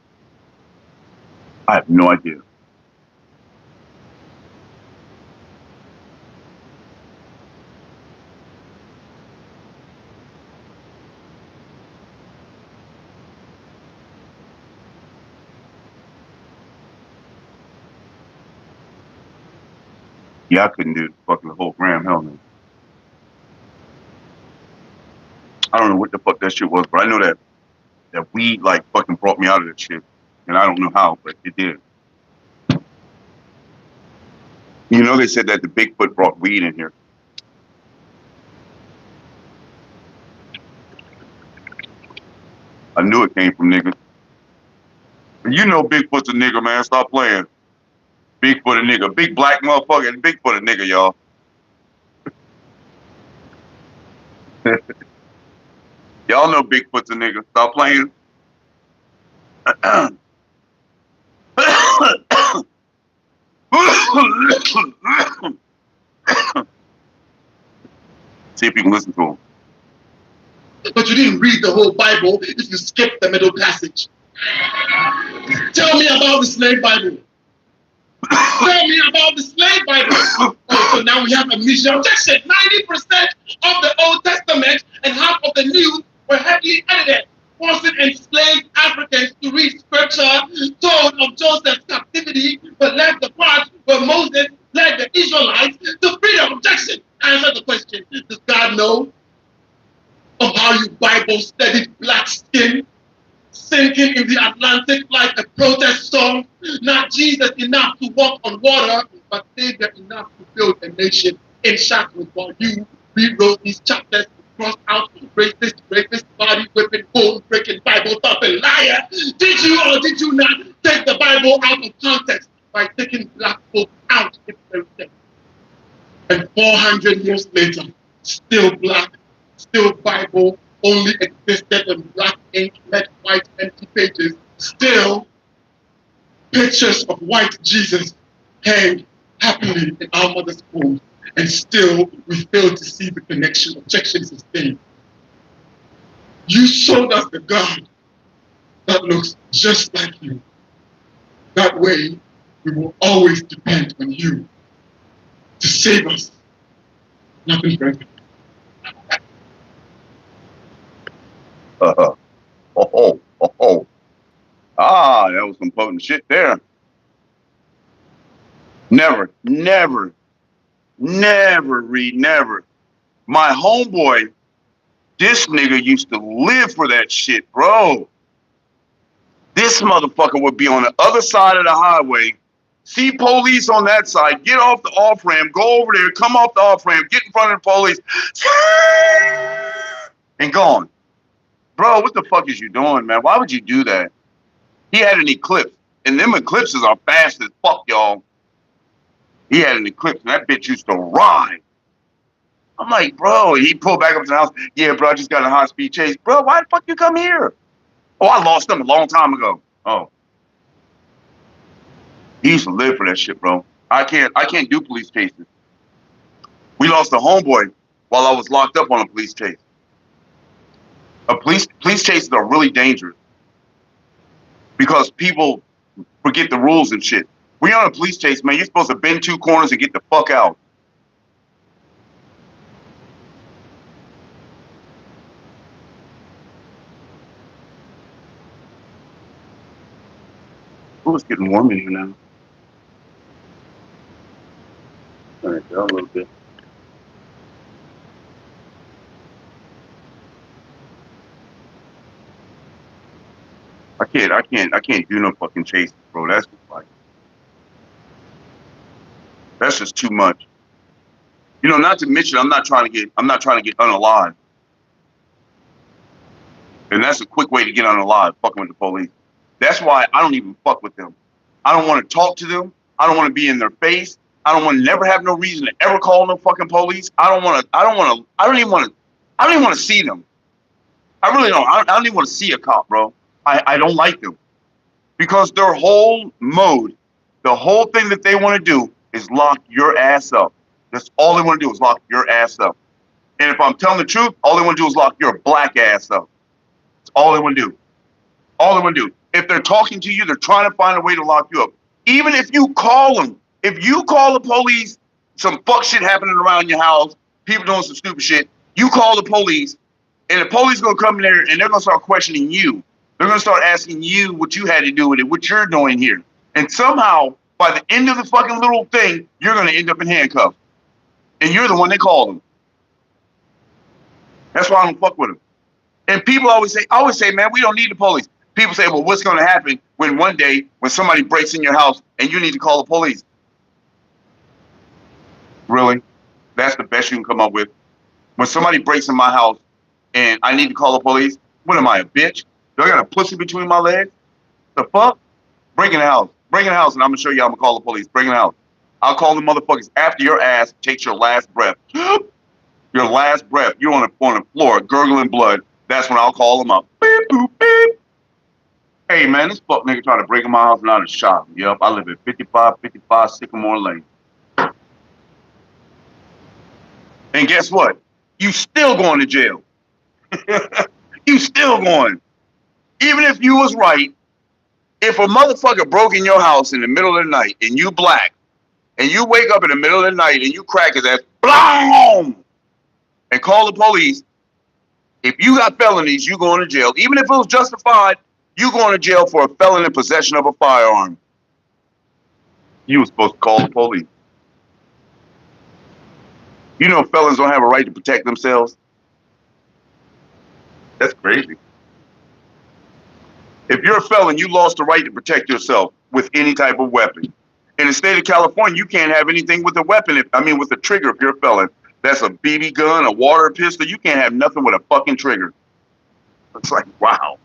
[SPEAKER 1] I have no idea. Yeah, I couldn't do fucking the whole gram, hell no. I don't know what the fuck that shit was, but I know that weed like fucking brought me out of that shit. And I don't know how, but it did. You know, they said that the Bigfoot brought weed in here. I knew it came from niggas. And you know Bigfoot's a nigga, man. Stop playing. Bigfoot a nigga. Big black motherfucker and Bigfoot a nigga, y'all. Y'all know Bigfoot's a nigga. Stop playing. See if you can listen to him.
[SPEAKER 6] But you didn't read the whole Bible if you skipped the middle passage. Tell me about the slave Bible. Tell me about the slave Bible. Oh, so now we have amnesia. Objection. 90% of the Old Testament and half of the New were heavily edited, forcing enslaved Africans to read scripture told of Joseph's captivity, but left the part where Moses led the Israelites to freedom. Objection. Answer the question. Does God know of how you Bible studied black skin sinking in the Atlantic like a protest song? Not Jesus enough to walk on water, but Savior enough to build a nation in shackles while you rewrote these chapters to cross out rapist, body whipping, bone breaking, Bible thumping liar. Did you or did you not take the Bible out of context by taking black folk out its very thing? And 400 years later, still black, still Bible, only existed in black ink, red, white, empty pages. Still, pictures of white Jesus hang happily in our mother's home. And still, we fail to see the connection. Objection sustained. You showed us the God that looks just like you. That way, we will always depend on you to save us. Nothing further.
[SPEAKER 1] Ah, that was some potent shit there. Never read never. My homeboy, this nigga used to live for that shit, bro. This motherfucker would be on the other side of the highway, see police on that side, get off the off-ramp, go over there, come off the off-ramp, get in front of the police, and gone. Bro, what the fuck is you doing, man? Why would you do that? He had an Eclipse, and them Eclipses are fast as fuck, y'all. He had an Eclipse, and that bitch used to ride. I'm like, bro, he pulled back up to the house. Yeah, bro, I just got in a high-speed chase. Bro, why the fuck you come here? Oh, I lost them a long time ago. Oh. He used to live for that shit, bro. I can't do police chases. We lost a homeboy while I was locked up on a police chase. Police chases are really dangerous because people forget the rules and shit. When you're on a police chase, man, you're supposed to bend two corners and get the fuck out. Oh, it's getting warm in here now. All right, a little bit. I can't do no fucking chases, bro. That's just like, that's just too much. You know, not to mention, I'm not trying to get unalive. And that's a quick way to get unalive, fucking with the police. That's why I don't even fuck with them. I don't want to talk to them. I don't want to be in their face. I don't want to never have no reason to ever call no fucking police. I don't even want to see them. I really don't. I don't even want to see a cop, bro. I don't like them. Because their whole mode, the whole thing that they want to do is lock your ass up. That's all they want to do is lock your ass up. And if I'm telling the truth, all they want to do is lock your black ass up. That's all they want to do. All they want to do. If they're talking to you, they're trying to find a way to lock you up. Even if you call them, if you call the police, some fuck shit happening around your house, people doing some stupid shit, you call the police, and the police gonna come in there and they're gonna start questioning you. They're gonna start asking you what you had to do with it, what you're doing here. And somehow, by the end of the fucking little thing, you're gonna end up in handcuffs. And you're the one that called them. That's why I don't fuck with them. And people always say, man, we don't need the police. People say, well, what's gonna happen when one day, when somebody breaks in your house and you need to call the police? Really? That's the best you can come up with? When somebody breaks in my house and I need to call the police, what am I, a bitch? Do I got a pussy between my legs? The fuck? Break in the house. Break in the house and I'm gonna show you I'm gonna call the police. Break in the house. I'll call the motherfuckers after your ass takes your last breath. your last breath, you're on the floor, gurgling blood. That's when I'll call him up. Beep, boop, beep. Hey, man, this fuck nigga trying to break in my house and I just shot him. Yep, I live at 55 Sycamore Lane. And guess what? You still going to jail. You still going. Even if you was right, if a motherfucker broke in your house in the middle of the night and you black, and you wake up in the middle of the night and you crack his ass, blam, and call the police, if you got felonies, you going to jail. Even if it was justified, you going to jail for a felon in possession of a firearm. You were supposed to call the police. You know felons don't have a right to protect themselves? That's crazy. If you're a felon, you lost the right to protect yourself with any type of weapon. In the state of California, you can't have anything with a weapon. With a trigger if you're a felon. That's a BB gun, a water pistol. You can't have nothing with a fucking trigger. It's like, wow.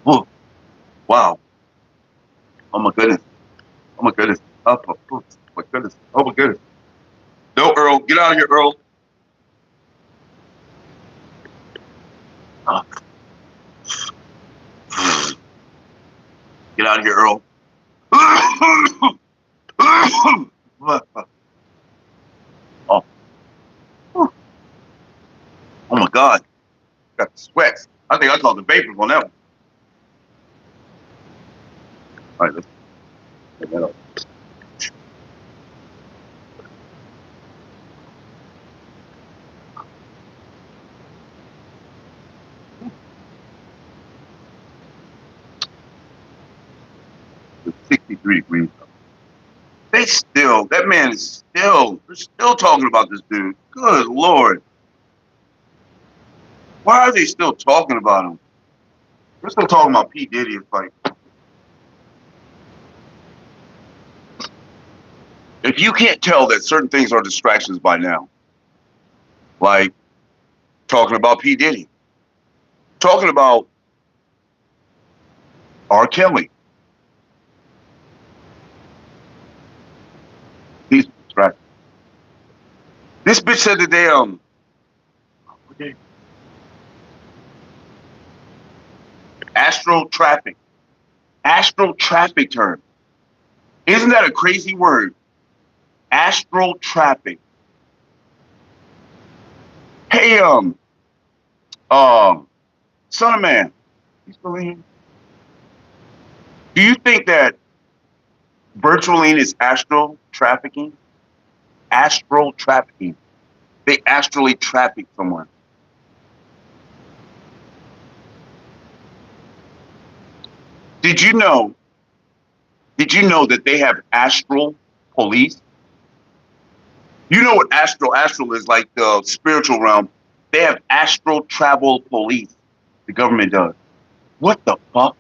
[SPEAKER 1] Oh, wow. Oh my goodness. Oh my goodness. Oh my goodness. Oh my goodness. No, Earl. Get out of here, Earl. Get out of here, Earl. Oh. Oh my God. Got the sweats. I think I called the vapors on that one. All right, let's get that up. It's 63 degrees. That man is they're still talking about this dude. Good Lord. Why are they still talking about him? They're still talking about P. Diddy. It's like, if you can't tell that certain things are distractions by now, like talking about P. Diddy, talking about R. Kelly, these distractions. This bitch said that they astral traffic term. Isn't that a crazy word? Astral traffic. Hey, son of man, you still in here? Do you think that virtualing is astral trafficking? Astral trafficking. They astrally traffic someone. Did you know that they have astral police? You know what astral is, like the spiritual realm. They have astral travel police. The government does. What the fuck?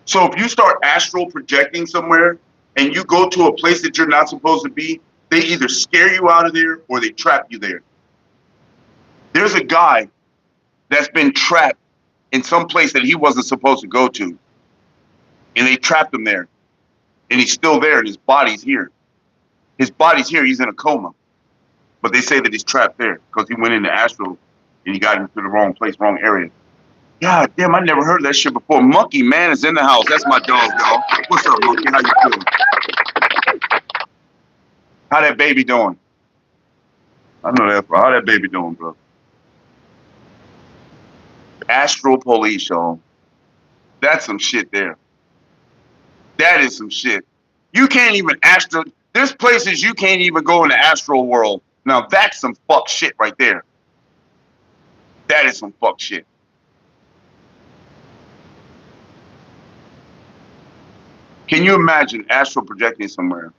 [SPEAKER 1] So if you start astral projecting somewhere and you go to a place that you're not supposed to be, they either scare you out of there or they trap you there. There's a guy that's been trapped in some place that he wasn't supposed to go to. And they trapped him there. And he's still there and his body's here. His body's here, he's in a coma. But they say that he's trapped there because he went into astral and he got into the wrong place, wrong area. God damn, I never heard of that shit before. Monkey Man is in the house. That's my dog, y'all. What's up, Monkey? How you feeling? How that baby doing? I know that's right. How that baby doing, bro? Astral police, y'all. That's some shit there. That is some shit. You can't even astral. There's places you can't even go in the astral world. Now that's some fuck shit right there. That is some fuck shit. Can you imagine astral projecting somewhere?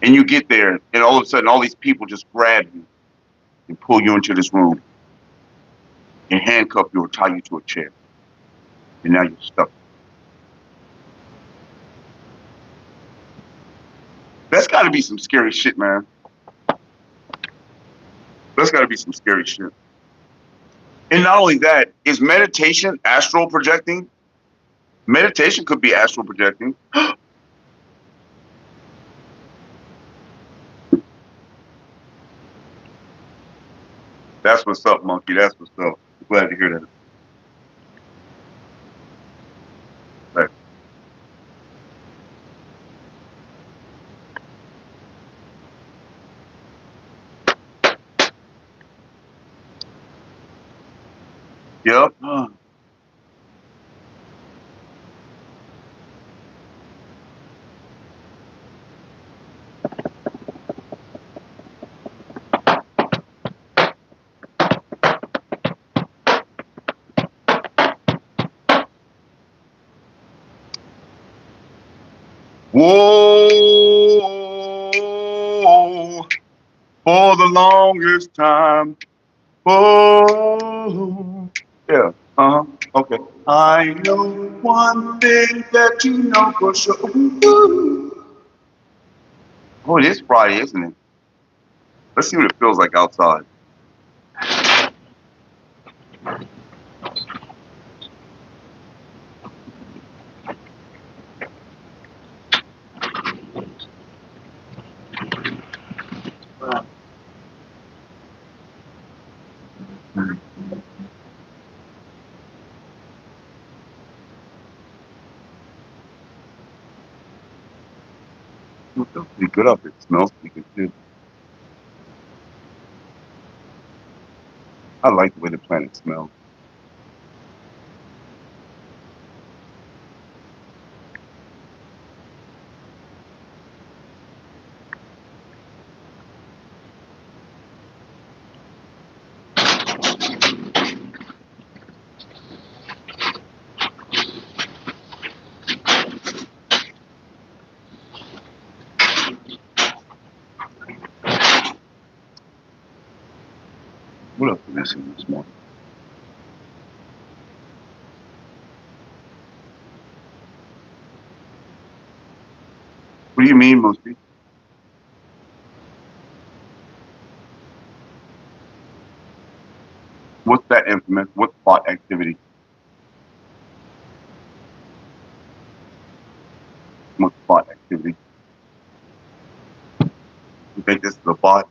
[SPEAKER 1] And you get there, and all of a sudden, all these people just grab you and pull you into this room and handcuff you or tie you to a chair. and now you're stuck. That's got to be some scary shit, man. That's got to be some scary shit. And not only that, is meditation astral projecting? Meditation could be astral projecting. That's what's up, monkey. That's what's up. Glad to hear that. Right. Yep. Whoa, for the longest time. Oh, yeah, okay. I know one thing that you know for sure. Ooh. Oh, it is Friday, isn't it? Let's see what it feels like outside. It feels pretty good up. It smells pretty good too. I like the way the planet smells. What else did I see this morning? What do you mean, Mosty? What's that infamous? What's bot activity? What's bot activity? You think this is a bot?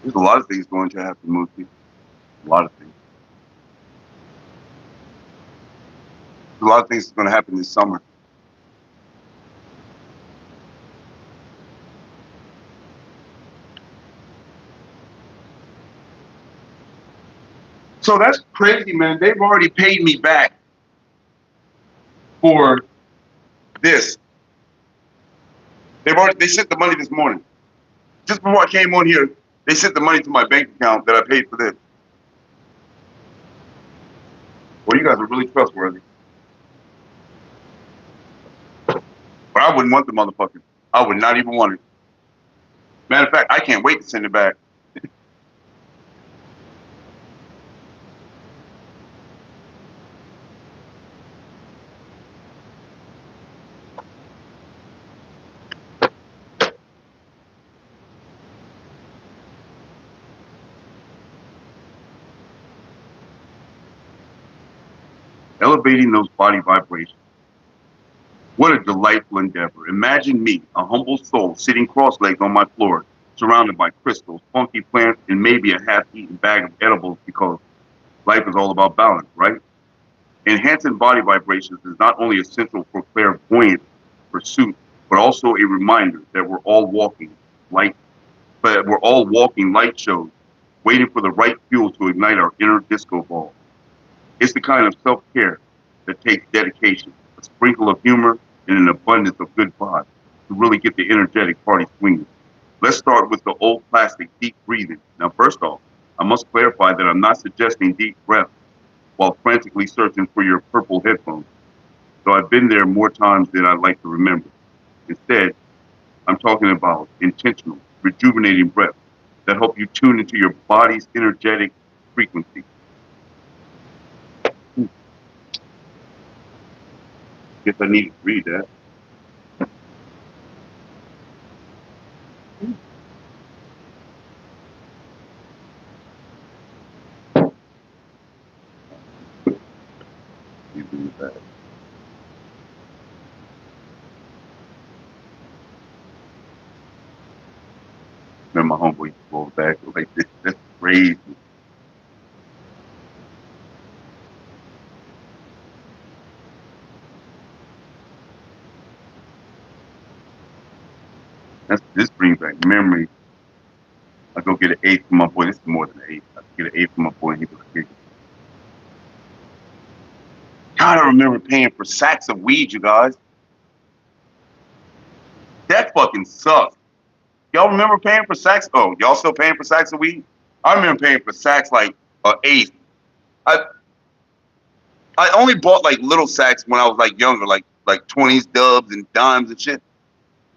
[SPEAKER 1] There's a lot of things going to happen, Mosty. A lot of things. A lot of things is going to happen this summer. So that's crazy, man. They've already paid me back for this. They sent the money this morning. Just before I came on here, they sent the money to my bank account that I paid for this. Well, you guys are really trustworthy. But I wouldn't want the motherfucker. I would not even want it. Matter of fact, I can't wait to send it back. Elevating those body vibrations. What a delightful endeavor. Imagine me, a humble soul, sitting cross-legged on my floor, surrounded by crystals, funky plants, and maybe a half-eaten bag of edibles, because life is all about balance, right? Enhancing body vibrations is not only essential for clairvoyant pursuit, but also a reminder that we're all walking light shows, waiting for the right fuel to ignite our inner disco ball. It's the kind of self-care that takes dedication, a sprinkle of humor, and an abundance of good vibes to really get the energetic party swinging. Let's start with the old classic deep breathing. Now, first off, I must clarify that I'm not suggesting deep breath while frantically searching for your purple headphones. So I've been there more times than I'd like to remember. Instead, I'm talking about intentional, rejuvenating breaths that help you tune into your body's energetic frequency. Guess I needed to read that. You do that. Remember my homeboy used to go back like this. That's crazy. This brings back memories. I go get an eighth from my boy. This is more than an eighth. I get an eighth from my boy, and he'd be like, "Here." God, I remember paying for sacks of weed, you guys. That fucking sucks. Y'all remember paying for sacks? Oh, y'all still paying for sacks of weed? I remember paying for sacks like an eighth. I only bought like little sacks when I was like younger, like 20s, dubs, and dimes and shit.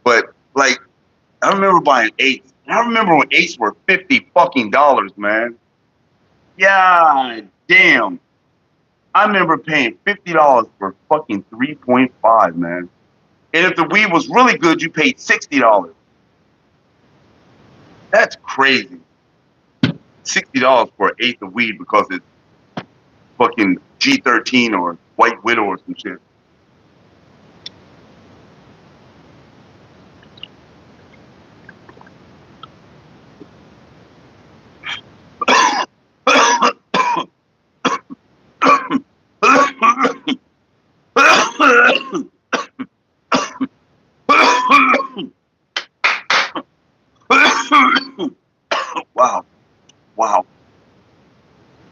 [SPEAKER 1] But like, I remember buying eights. And I remember when eights were $50 fucking dollars, man. Yeah, damn. I remember paying $50 for fucking 3.5, man. And if the weed was really good, you paid $60. That's crazy. $60 for an eighth of weed because it's fucking G13 or White Widow or some shit. Wow. Wow.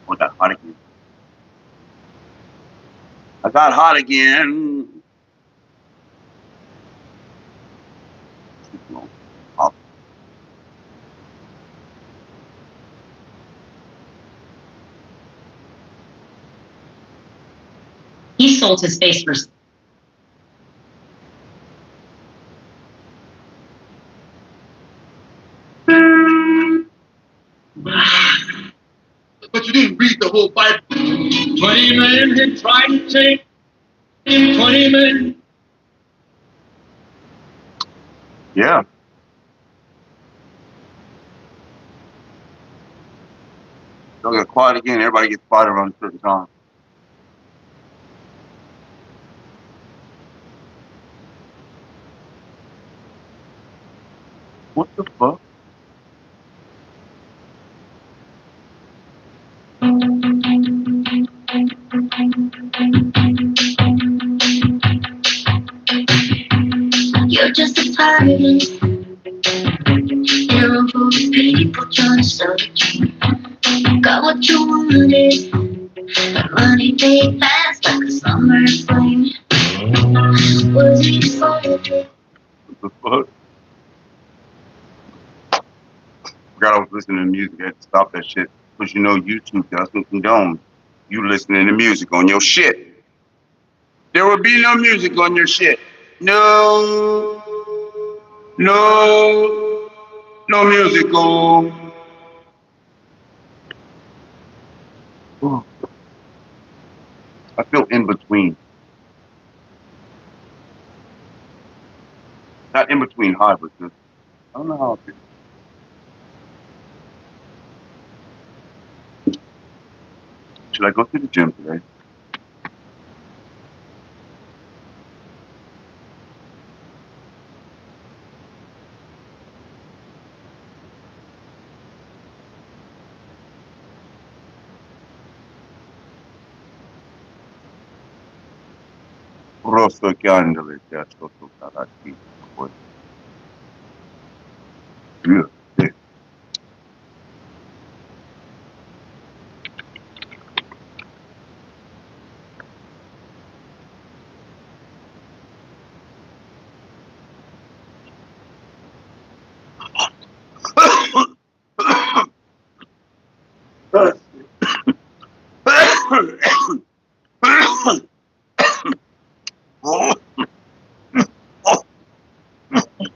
[SPEAKER 1] Oh, I got hot again. I got hot again.
[SPEAKER 7] He sold his face for.
[SPEAKER 6] But you didn't read the whole Bible.
[SPEAKER 4] 20 men had tried to take him, 20 men.
[SPEAKER 1] Yeah. Don't get quiet again. Everybody gets quiet around a certain time. What the fuck?
[SPEAKER 8] You're just a pirate. Hero for the people trying to search. Got what you wanted, but money they fast like a summer flame. Was it excited?
[SPEAKER 1] What the fuck? Forgot I was listening to music. I had to stop that shit. Because you know YouTube doesn't condone you listening to music on your shit. There will be no music on your shit. No. No. No music. Oh. I feel in between. Not in between high, but just, I don't know how I feel. Should I go to the gym today? Rosso candele, teatro tutta la vita. Yeah.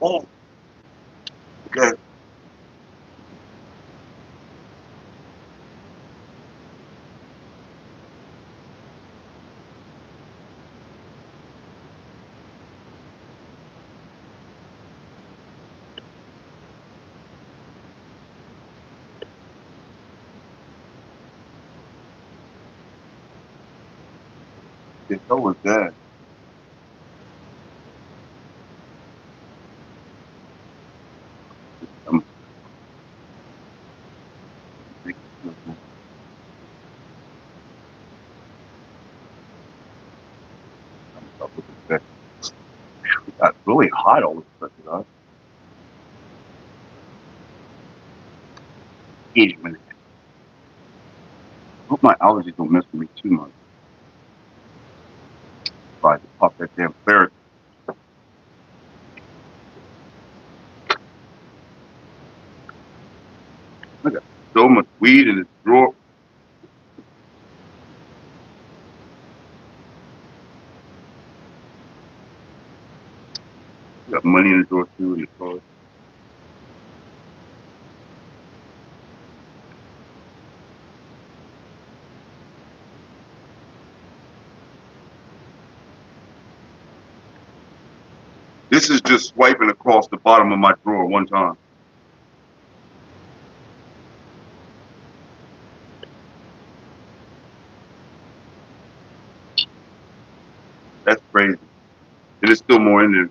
[SPEAKER 1] Oh. Okay. The hell was that? It got really hot all of a sudden, huh? Wait a minute. I hope my allergies don't mess with me too much. If I pop that damn ferret. I got so much weed in this drawer. I got money in the drawer too in the car. This is just swiping across the bottom of my drawer one time. That's crazy. And there's still more in there.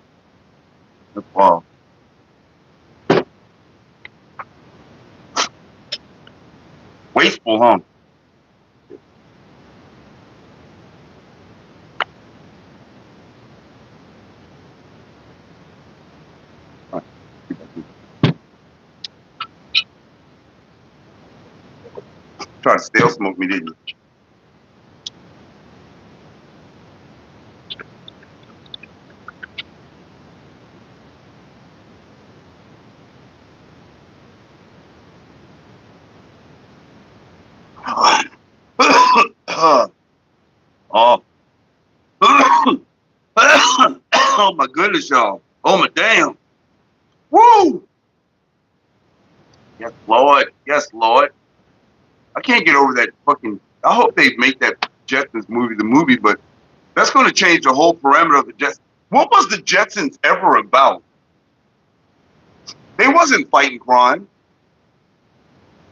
[SPEAKER 1] That's wild. Wasteful, huh? Trying to stale smoke me, didn't you? Oh. Oh my goodness, y'all. Oh my damn. Woo! Yes, Lord. Yes, Lord. I can't get over that fucking. I hope they make that Jetsons movie the movie, but that's going to change the whole parameter of the Jetsons. What was the Jetsons ever about? They wasn't fighting crime.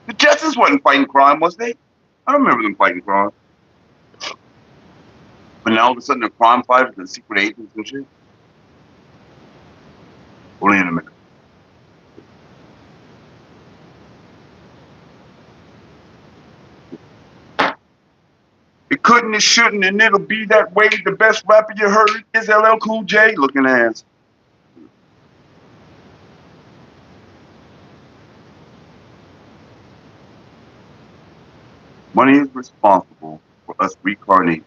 [SPEAKER 1] The Jetsons wasn't fighting crime, was they? I don't remember them fighting crime. But now all of a sudden they're crime fighters and secret agents and shit. Hold on a minute. It couldn't, it shouldn't, and it'll be that way. The best rapper you heard is LL Cool J looking ass. Money is responsible for us reincarnating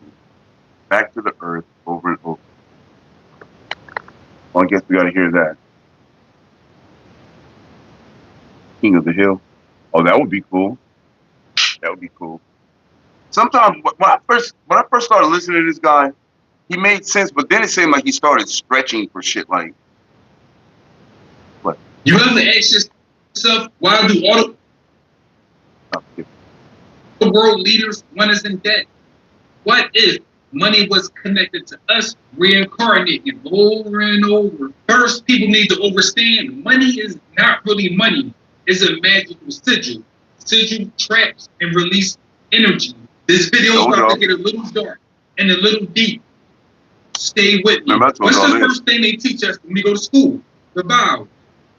[SPEAKER 1] back to the earth over and over. Well, I guess we got to hear that. King of the Hill. Oh, that would be cool. That would be cool. Sometimes when I first started listening to this guy, he made sense, but then it seemed like he started stretching for shit like. What?
[SPEAKER 6] You ever ask yourself, why do all the world leaders want us in debt? What if money was connected to us reincarnating over and over? First, people need to understand money is not really money. It's a magical sigil. Sigil traps and release energy. This video is about to get a little dark and a little deep. Stay with me. What's the first thing they teach us when we go to school? The vowel.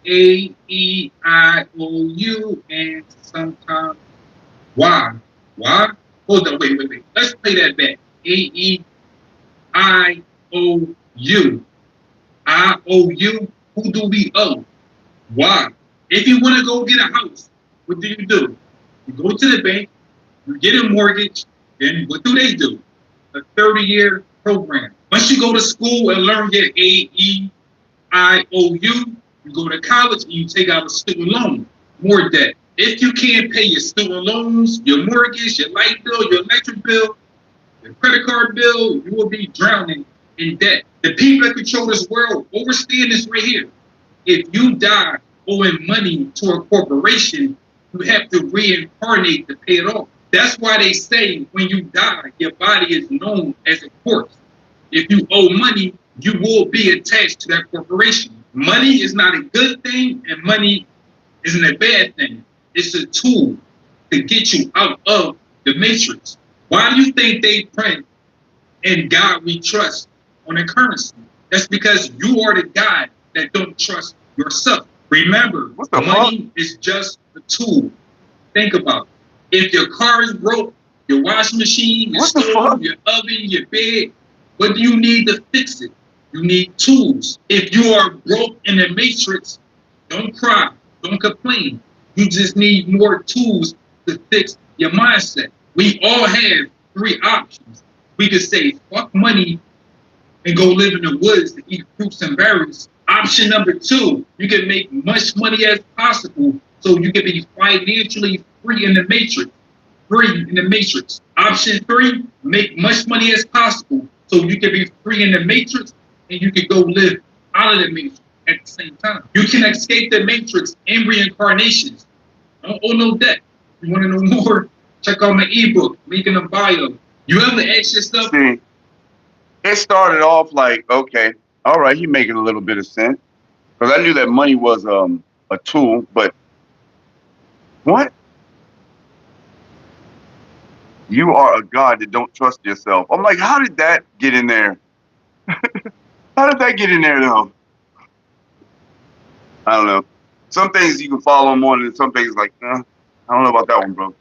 [SPEAKER 6] A, E, I, O, U, and sometimes Y. Why? Hold on, wait. Let's play that back. A, E, I, O, U. I, O, U. Who do we owe? Why? If you want to go get a house, what do? You go to the bank, you get a mortgage, then what do? A 30-year program. Once you go to school and learn your A, E, I, O, U, you go to college and you take out a student loan, more debt. If you can't pay your student loans, your mortgage, your light bill, your electric bill, your credit card bill, you will be drowning in debt. The people that control this world understand this right here.
[SPEAKER 9] if you die owing money to a corporation, you have to reincarnate to pay it off. That's why they say when you die, your body is known as a corpse. If you owe money, you will be attached to that corporation. Money is not a good thing, and money isn't a bad thing. It's a tool to get you out of the matrix. Why do you think they print "In God We Trust" on a currency? That's because you are the God that don't trust yourself. Remember, money is just a tool. Think about it. If your car is broke, your washing machine, your stove, your oven, your bed, what do you need to fix it? You need tools. If you are broke in the matrix, don't cry, don't complain. You just need more tools to fix your mindset. We all have three options. We could say, fuck money and go live in the woods to eat fruits and berries. Option number two, you can make much money as possible so you can be financially free in the matrix. Free in the matrix. Option three, make much money as possible so you can be free in the matrix and you can go live out of the matrix at the same time. You can escape the matrix in reincarnations. Don't owe no debt. You want to know more? Check out my ebook, link in the bio. You ever ask yourself?
[SPEAKER 1] See, it started off like, okay, all right, he making a little bit of sense. Because I knew that money was a tool, but what? You are a God that don't trust yourself. I'm like, how did that get in there? How did that get in there, though? I don't know. Some things you can follow more than some things like, I don't know about that one, bro.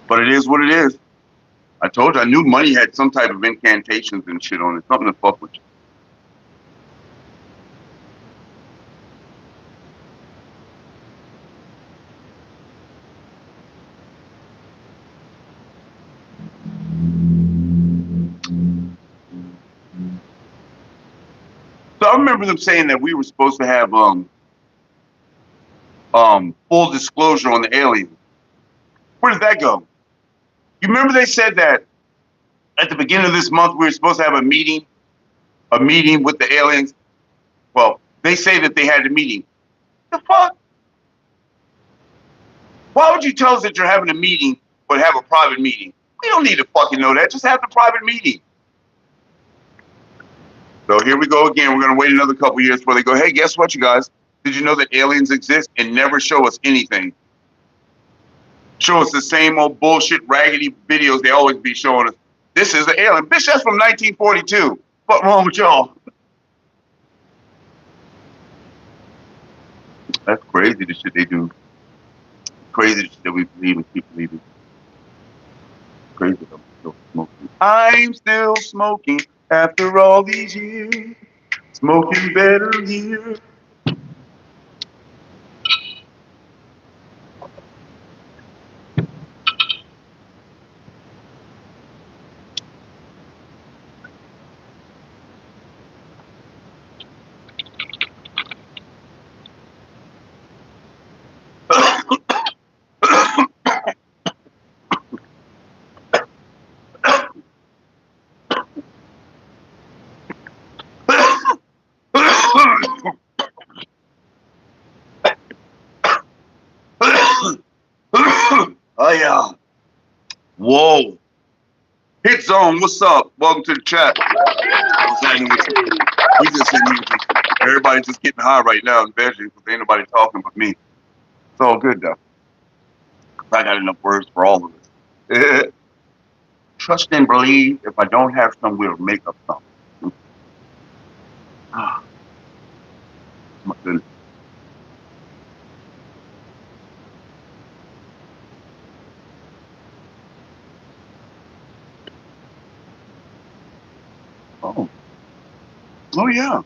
[SPEAKER 1] But it is what it is. I told you, I knew money had some type of incantations and shit on it. Something to fuck with you. So I remember them saying that we were supposed to have full disclosure on the aliens. Where did that go? You remember they said that at the beginning of this month we were supposed to have a meeting with the aliens? Well, they say that they had a meeting. The fuck? Why would you tell us that you're having a meeting but have a private meeting? We don't need to fucking know that. Just have the private meeting. So here we go again. We're going to wait another couple years before they go, hey, guess what, you guys? Did you know that aliens exist and never show us anything? Show us the same old bullshit, raggedy videos they always be showing us. This is an alien. Bitch, that's from 1942. What's wrong with y'all? That's crazy, the shit they do. Crazy the shit that we believe and keep believing. Crazy that I'm still smoking. I'm still smoking after all these years. Smoking better here. Oh yeah. Whoa. Hit Zone, what's up? Welcome to the chat. What's happening with you? We just in here. Everybody's just getting high right now in Belgium because ain't nobody talking but me. It's all good though. I got enough words for all of us. Trust and believe. If I don't have some, we'll make up something. Ah, my goodness. Oh. Oh yeah.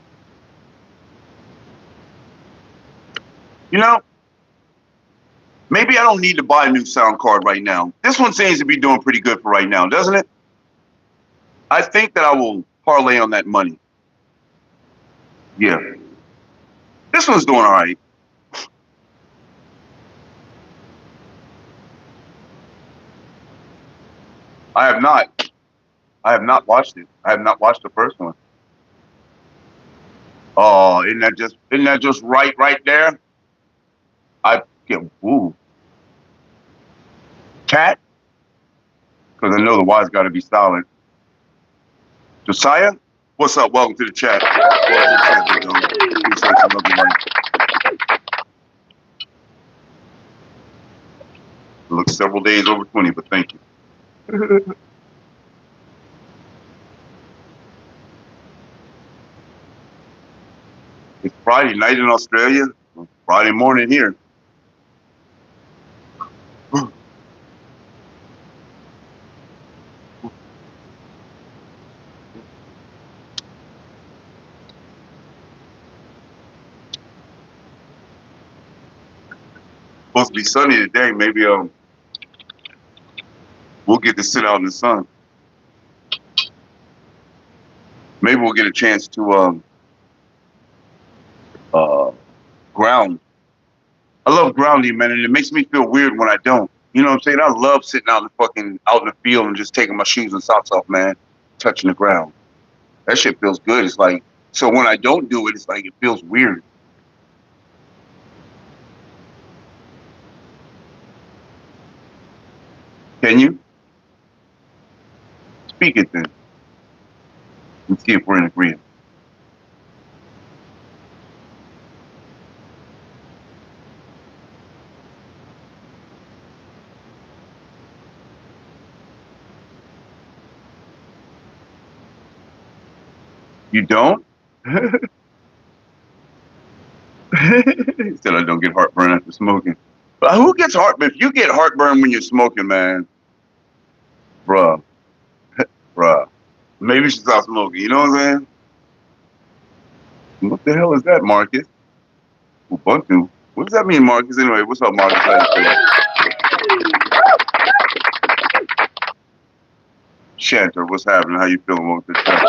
[SPEAKER 1] You know, maybe I don't need to buy a new sound card right now. This one seems to be doing pretty good for right now, doesn't it? I think that I will parlay on that money. Yeah. This one's doing all right. I have not watched it. I have not watched the first one. Oh, isn't that just right there? I get cat, because I know the Y's got to be silent. Josiah, what's up? Welcome to the chat. Welcome to the chat, big dog. Appreciate you, love you, life. It looks several days over 20, but thank you. It's Friday night in Australia, Friday morning here. Supposed to be sunny today. Maybe we'll get to sit out in the sun. Maybe we'll get a chance to ground. I love grounding, man, and it makes me feel weird when I don't. You know what I'm saying? I love sitting out in the field and just taking my shoes and socks off, man, touching the ground. That shit feels good. It's like, so when I don't do it, it's like it feels weird. Can you? Speak it then. Let's see if we're in agreement. You don't? He said I don't get heartburn after smoking. But who gets heartburn? If you get heartburn when you're smoking, man, bruh, maybe you should stop smoking. You know what I'm saying? What the hell is that, Marcus? Ubuntu. What does that mean, Marcus? Anyway, what's up, Marcus? Shanter, what's happening? How you feeling? Welcome to the chat.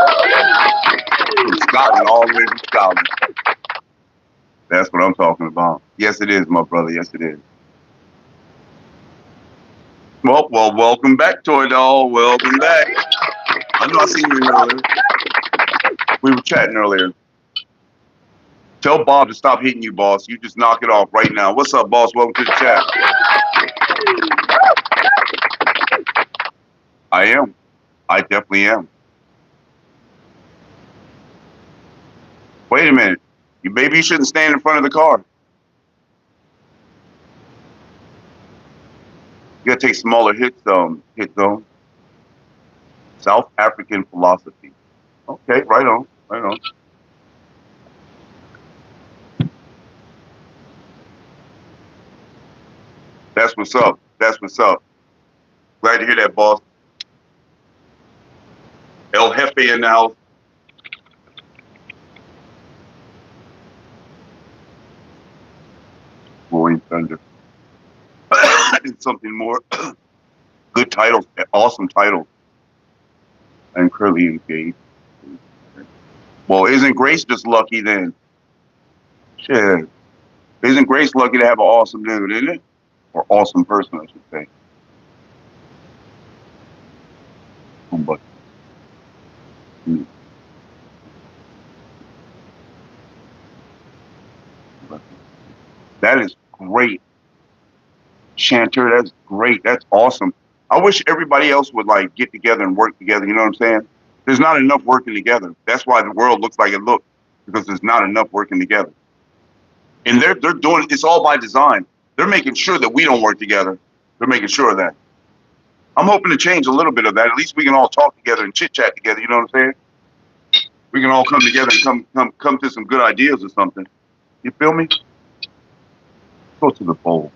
[SPEAKER 1] From Scotland, all the way from Scotland. That's what I'm talking about. Yes, it is, my brother. Yes, it is. Well, welcome back, Toy Doll. Welcome back. I know I seen you earlier. We were chatting earlier. Tell Bob to stop hitting you, boss. You just knock it off right now. What's up, boss? Welcome to the chat. I am. I definitely am. Wait a minute. Maybe you shouldn't stand in front of the car. You gotta take smaller hit zone. South African philosophy. Okay, right on. That's what's up. Glad to hear that, boss. El Jefe in the house. Roaring Thunder. And something more. Good titles. Awesome titles. I'm currently engaged. Well, isn't Grace just lucky then? Shit. Isn't Grace lucky to have an awesome dude, isn't it? Or awesome person, I should say. But that is great. Shanter, that's great. That's awesome. I wish everybody else would like get together and work together. You know what I'm saying? There's not enough working together. That's why the world looks like it looks, because there's not enough working together. And they're doing it's all by design. They're making sure that we don't work together. They're making sure of that. I'm hoping to change a little bit of that. At least we can all talk together and chit chat together. You know what I'm saying? We can all come together and come to some good ideas or something. You feel me? Go to the bowl.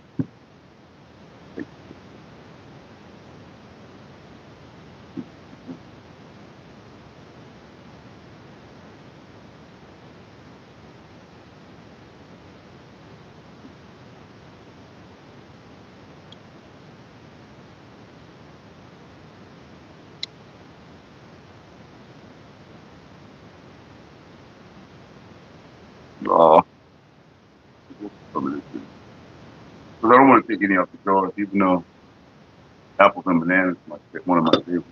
[SPEAKER 1] Because I don't want to take any off the drawers, even though apples and bananas is one of my favorites.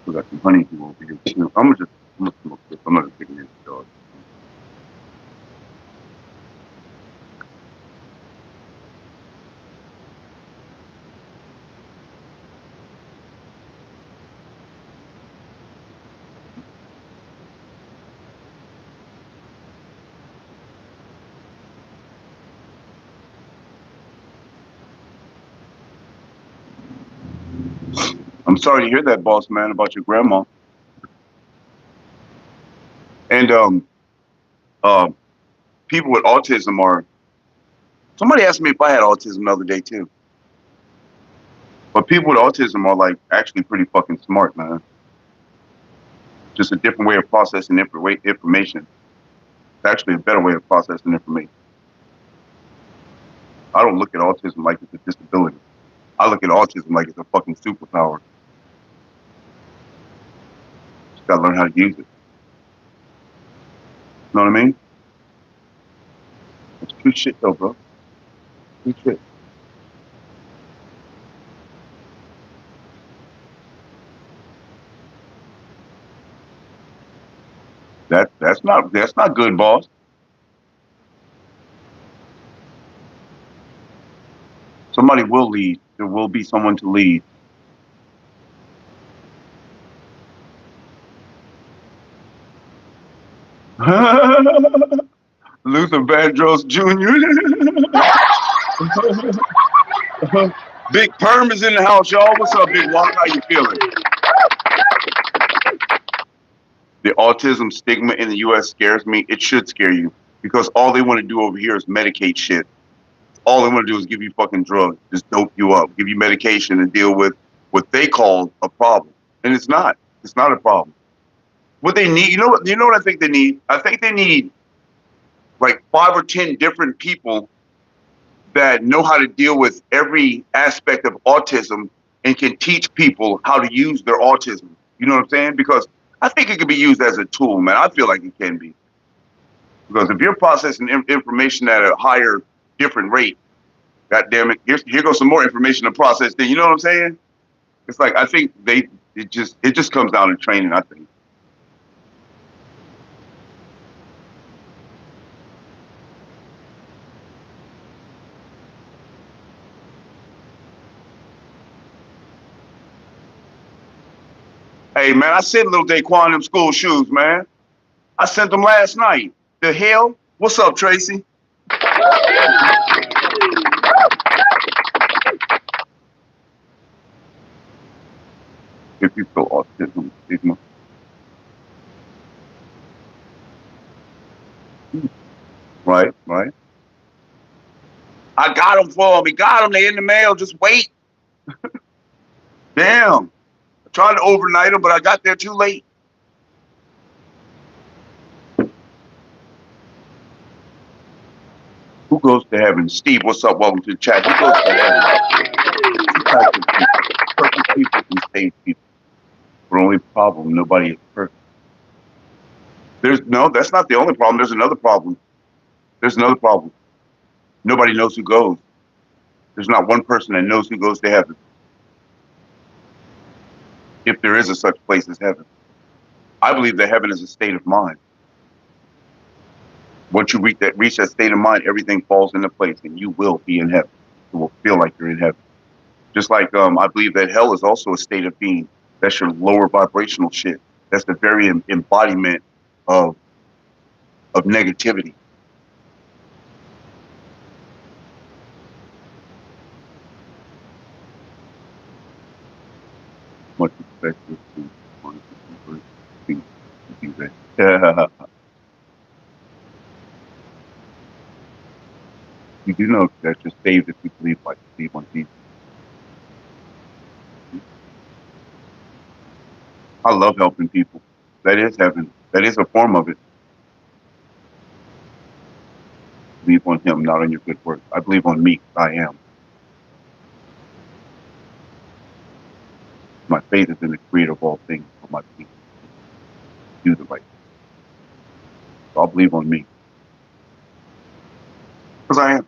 [SPEAKER 1] We got some honeydew over here too. I'm gonna smoke this. I'm not gonna take any off the drawers. I'm sorry to hear that, boss man, about your grandma. And people with autism are. Somebody asked me if I had autism the other day too. But people with autism are like actually pretty fucking smart, man. Just a different way of processing information. It's actually a better way of processing information. I don't look at autism like it's a disability. I look at autism like it's a fucking superpower. Just gotta learn how to use it. Know what I mean? It's true shit though, bro. True shit. That's not good, boss. Somebody will lead. There will be someone to lead. Luther Vandross Jr. Big Perm is in the house, y'all. What's up, Big Walk? How you feeling? The autism stigma in the U.S. scares me. It should scare you because all they want to do over here is medicate shit. All they want to do is give you fucking drugs, just dope you up, give you medication and deal with what they call a problem. And it's not. It's not a problem. What they need, you know what I think they need? I think they need like 5 or 10 different people that know how to deal with every aspect of autism and can teach people how to use their autism. You know what I'm saying? Because I think it can be used as a tool, man. I feel like it can be. Because if you're processing information at a higher, different rate, God damn it, here goes some more information to process. Then you know what I'm saying? It's like I think it just comes down to training. I think. Hey man, I sent little Daquan them school shoes, man. I sent them last night. The hell? What's up, Tracy? If you feel autism stigma. Right. I got them for him. He got them. They in the mail. Just wait. Damn. I tried to overnight them, but I got there too late. Who goes to heaven? Steve, what's up? Welcome to the chat. Who goes to heaven? Two types of people. Perfect people and saved people. The only problem, nobody is perfect. That's not the only problem. There's another problem. Nobody knows who goes. There's not one person that knows who goes to heaven. If there is a such place as heaven. I believe that heaven is a state of mind. Once you reach that state of mind, everything falls into place and you will be in heaven. You will feel like you're in heaven. Just like I believe that hell is also a state of being. That's your lower vibrational shit. That's the very embodiment of negativity. Much respect to one of the people that you do know that you're saved if you believe like you believe on Jesus. I love helping people. That is heaven. That is a form of it. Believe on him, not on your good works. I believe on me. I am. My faith is in the creator of all things for my people. Do the right thing. So I'll believe on me. Because I am.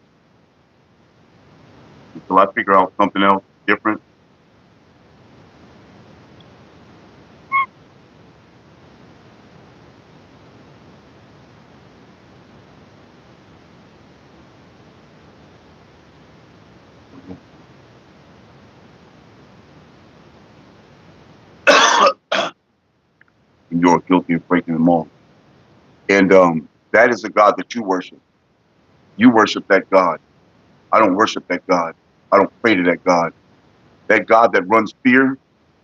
[SPEAKER 1] Until I figure out something else different. You're guilty of breaking them all. And that is the God that you worship. You worship that God. I don't worship that God. I don't pray to that God. That God that runs fear,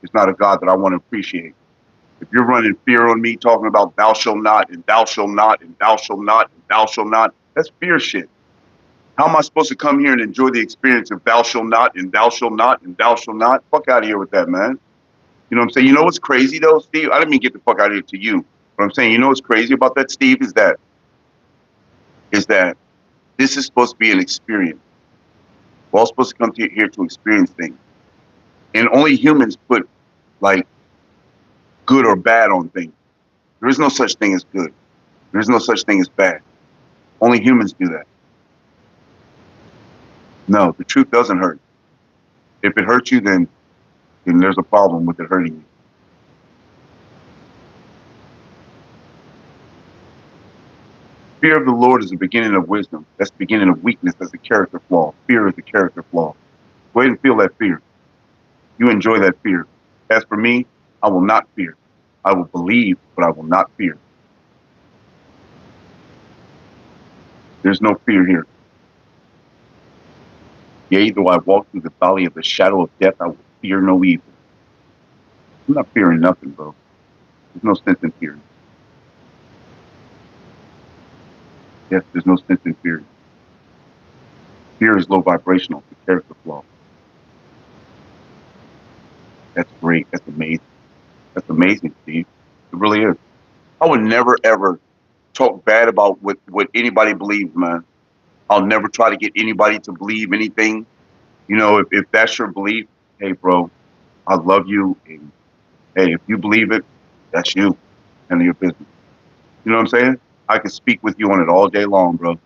[SPEAKER 1] It's not a God that I want to appreciate. If you're running fear on me, talking about thou shalt not, and thou shalt not, and thou shalt not, and thou shalt not, that's fear shit. How am I supposed to come here and enjoy the experience of thou shalt not, and thou shalt not, and thou shalt not? Fuck out of here with that, man. You know what I'm saying? You know what's crazy though, Steve? I didn't mean get the fuck out of here to you. But I'm saying, you know what's crazy about that, Steve, is that this is supposed to be an experience. We're all supposed to come here to experience things. And only humans put like good or bad on things. There is no such thing as good. There is no such thing as bad. Only humans do that. No, the truth doesn't hurt. If it hurts you, then there's a problem with it hurting you. Fear of the Lord is the beginning of wisdom. That's the beginning of weakness. That's a character flaw. Fear is a character flaw. Go ahead and feel that fear. You enjoy that fear. As for me, I will not fear. I will believe, but I will not fear. There's no fear here. Yea, though I walk through the valley of the shadow of death, I will fear no evil. I'm not fearing nothing, bro. There's no sense in fear. Yes, there's no sense in fear. Fear is low vibrational. It's a character flaw. That's great. That's amazing. That's amazing, Steve. It really is. I would never, ever talk bad about what anybody believes, man. I'll never try to get anybody to believe anything. You know, if that's your belief, hey, bro, I love you. And hey, if you believe it, that's you and your business. You know what I'm saying? I can speak with you on it all day long, bro.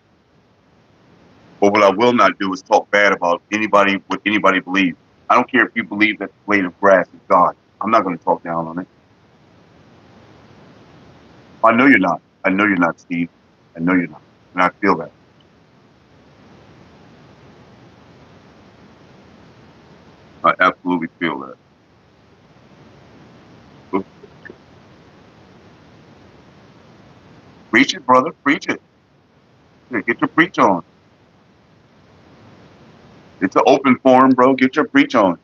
[SPEAKER 1] But what I will not do is talk bad about anybody, what anybody believes. I don't care if you believe that the blade of grass is God. I'm not going to talk down on it. I know you're not. I know you're not, Steve. I know you're not. And I feel that. I absolutely feel that. Preach it, brother. Preach it. Yeah, get your preach on. It's an open forum, bro. Get your preach on.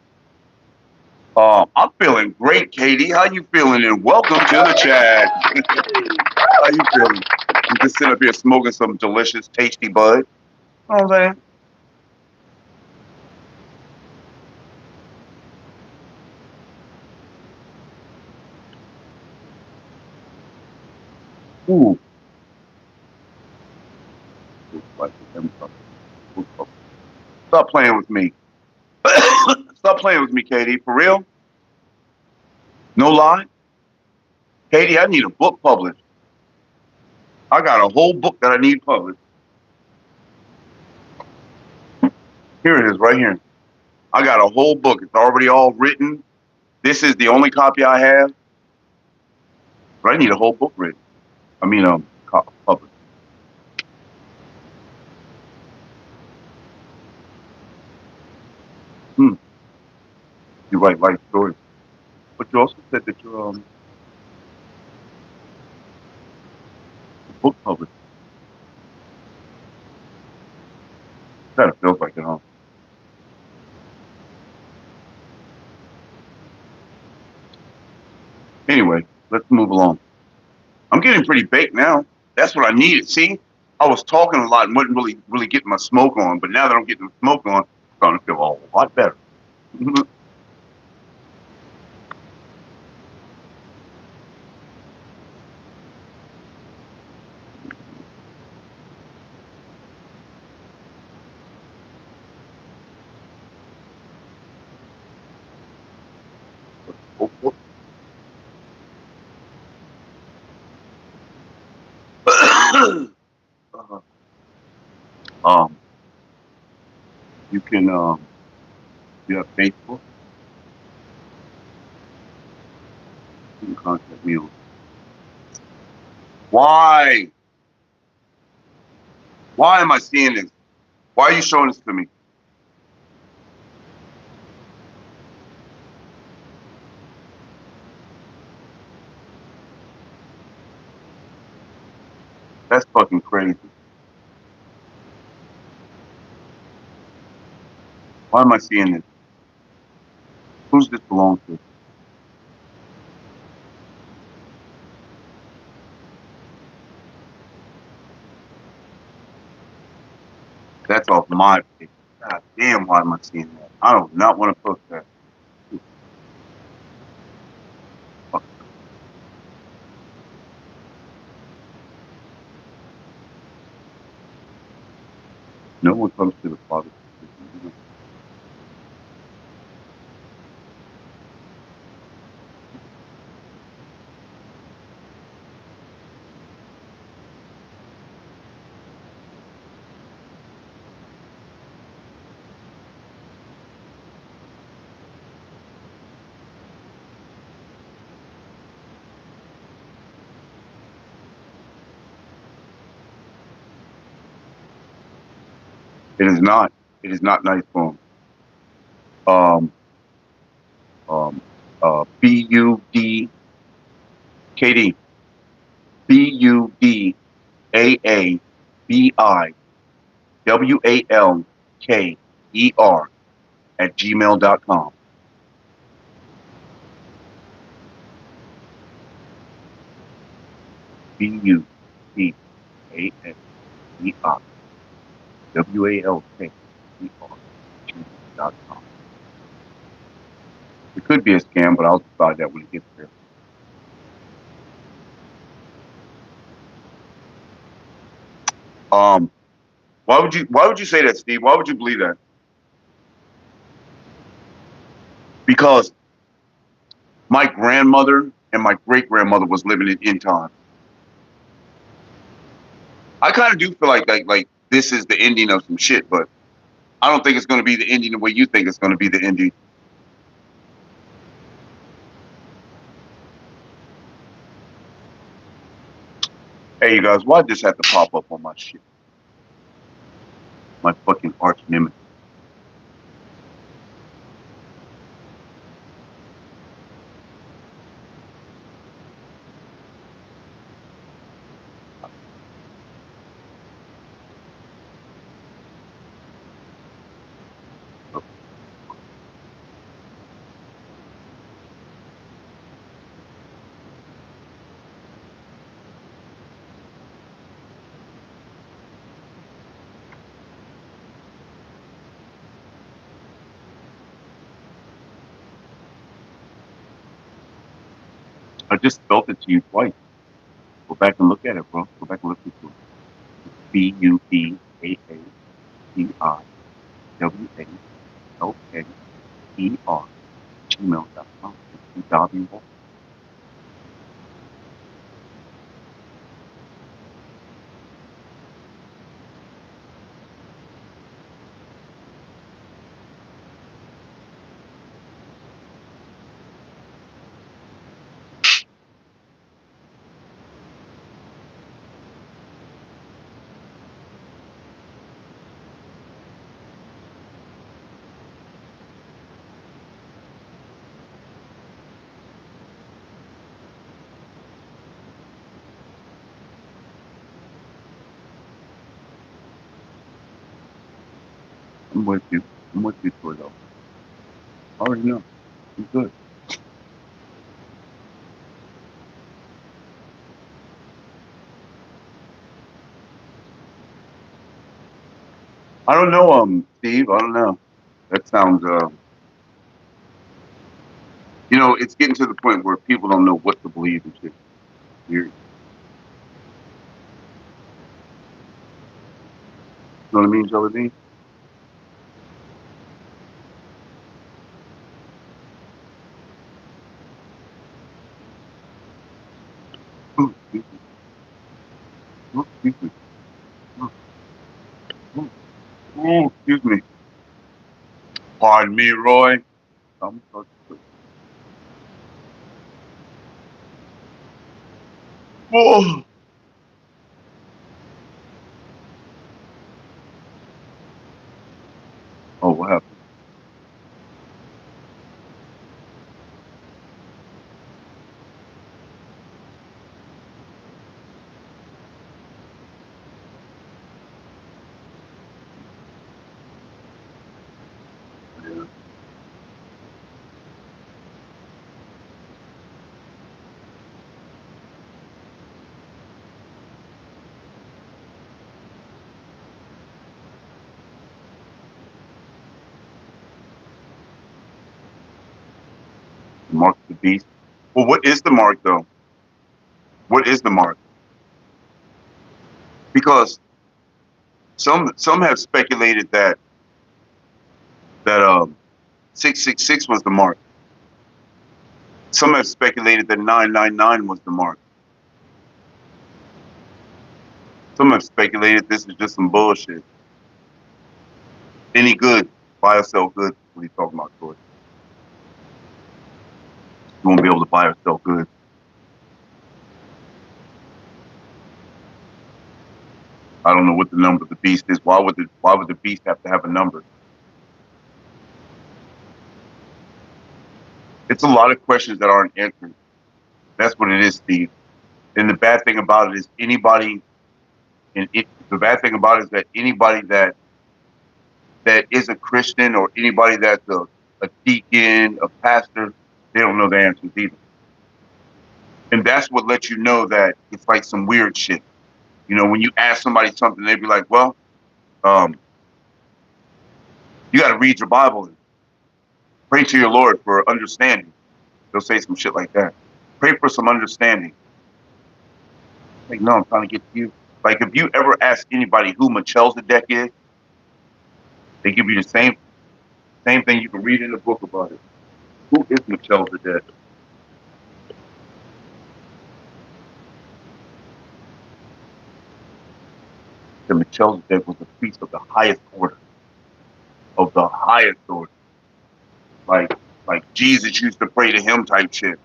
[SPEAKER 1] I'm feeling great, Katie. How you feeling? And welcome to the chat. How you feeling? You just sit up here smoking some delicious, tasty bud. You know what I'm saying? Ooh. Stop playing with me. Stop playing with me, Katie. For real? No lie? Katie, I need a book published. I got a whole book that I need published. Here it is, right here. I got a whole book. It's already all written. This is the only copy I have. But I need a whole book written. I mean, published. You write life stories. But you also said that you're a book publisher. Kind of feels like it, huh? Anyway, let's move along. I'm getting pretty baked now. That's what I needed. See, I was talking a lot and wasn't really getting my smoke on. But now that I'm getting the smoke on, I'm starting to feel a lot better. You can you have Facebook. You can contact me on. Why? Why am I seeing this? Why are you showing this to me? That's fucking crazy. Why am I seeing this? Who's this belong to? That's off my page. God damn, why am I seeing that? I do not want to post that. Fuck. No one comes to the Father. It is not. It is not nice for him. B-U-D, KD, BUDAABIWALKER @gmail.com. BUDAABIWALKER@gmail.com. It could be a scam, but I'll decide that when it gets there. Why would you say that, Steve? Why would you believe that? Because my grandmother and my great grandmother was living in end time. I kind of do feel like this is the ending of some shit, but I don't think it's going to be the ending the way you think it's going to be the ending. Hey, you guys, why'd this have to pop up on my shit? My fucking arch nemesis. I just spelled it to you twice. Go back and look at it, bro. Go back and listen to it. BUDAABIWALKER @gmail.com. It's Dobby Wolf. I'm with you. I'm with you, Toledo. I already know. I'm good. I don't know, Steve. I don't know. That sounds, it's getting to the point where people don't know what to believe and shit. You know what I mean, Jelly? Oh, excuse me. Oh, excuse me. Oh, excuse me. Pardon me, Roy. I'm so sorry. Oh. Oh, what happened? Yeah. Mark of the beast. Well, what is the mark though? What is the mark? Because some have speculated that 666 was the mark. Some have speculated that 999 was the mark. Some have speculated this is just some bullshit. Any good, buy or sell good. What are you talking about, George? You won't be able to buy or sell good. I don't know what the number of the beast is. Why would the beast have to have a number? It's a lot of questions that aren't answered. That's what it is, Steve. And the bad thing about it is the bad thing about it is that anybody that is a Christian or anybody that's a deacon, a pastor, they don't know the answers either. And that's what lets you know that it's like some weird shit. You know, when you ask somebody something, they'd be like, well, you got to read your Bible and pray to your Lord for understanding. They'll say some shit like that. Pray for some understanding. Like, no, I'm trying to get to you. Like, if you ever ask anybody who Melchizedek is, they give you the same thing you can read in the book about it. Who is Melchizedek? The Melchizedek was a priest of the highest order. Of the highest order. Like Jesus used to pray to him type shit.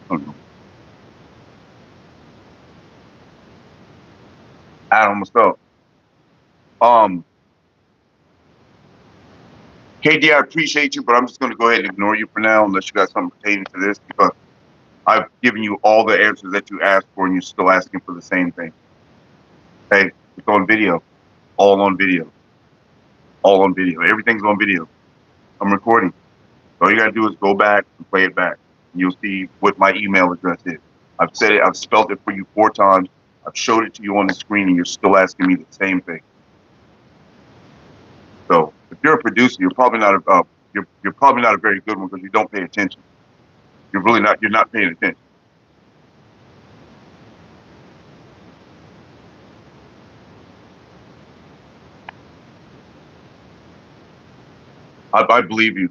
[SPEAKER 1] I don't know. Adam, what's up? KD, I appreciate you, but I'm just going to go ahead and ignore you for now unless you got something pertaining to this, because I've given you all the answers that you asked for and you're still asking for the same thing. Hey, it's on video. All on video. All on video. Everything's on video. I'm recording. All you got to do is go back and play it back. You'll see what my email address is. I've said it. I've spelled it for you 4 times. I've showed it to you on the screen, and you're still asking me the same thing. So if you're a producer, you're probably not a very good one because you don't pay attention. You're not paying attention. I believe you.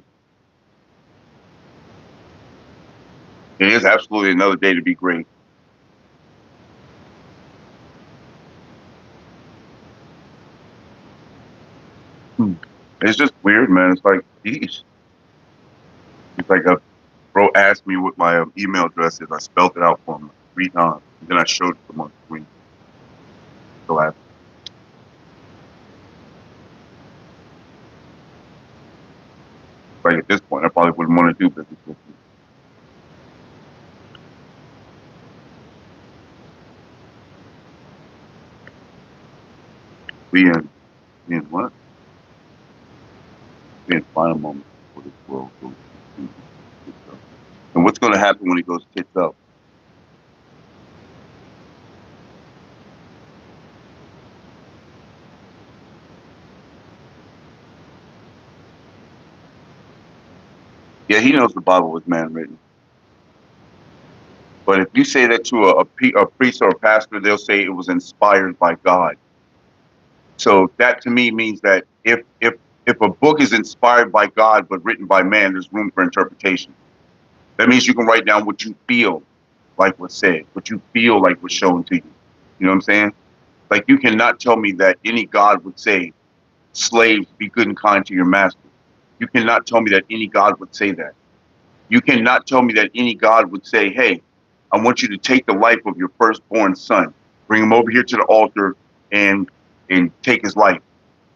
[SPEAKER 1] It is absolutely another day to be great. It's just weird, man. It's like, geez. It's like a bro asked me what my email address is. I spelled it out for him 3 times. And then I showed it to him on the screen. So like at this point, I probably wouldn't want to do business with you. We in what? We in final moments for this world. And what's going to happen when it goes tits up? Yeah, he knows the Bible was man-written. But if you say that to a priest or a pastor, they'll say it was inspired by God. So that to me means that if a book is inspired by God but written by man, there's room for interpretation. That means you can write down what you feel like was said, what you feel like was shown to you. You know what I'm saying? Like, you cannot tell me that any God would say, slaves, be good and kind to your master. You cannot tell me that any God would say that. You cannot tell me that any God would say, hey, I want you to take the life of your firstborn son, bring him over here to the altar and take his life.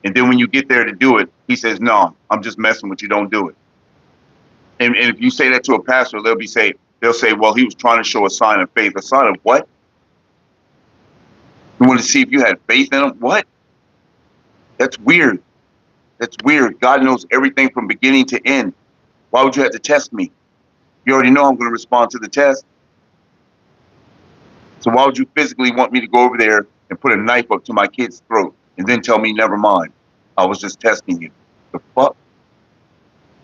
[SPEAKER 1] And then when you get there to do it, he says, no, I'm just messing with you, don't do it. And if you say that to a pastor, they'll say, well, he was trying to show a sign of faith. A sign of what? You want to see if you had faith in him? What? That's weird. That's weird. God knows everything from beginning to end. Why would you have to test me? You already know I'm going to respond to the test. So why would you physically want me to go over there and put a knife up to my kid's throat and then tell me never mind? I was just testing you. The fuck?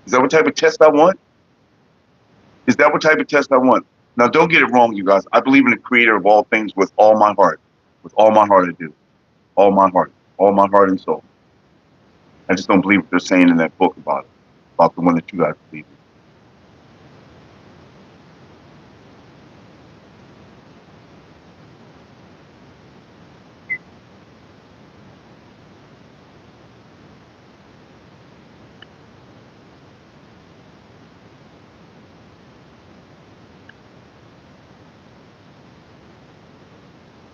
[SPEAKER 1] Is that what type of test I want? Is that what type of test I want? Now, don't get it wrong, you guys. I believe in the creator of all things with all my heart. With all my heart, I do. All my heart. All my heart and soul. I just don't believe what they're saying in that book about it. About the one that you guys believe in.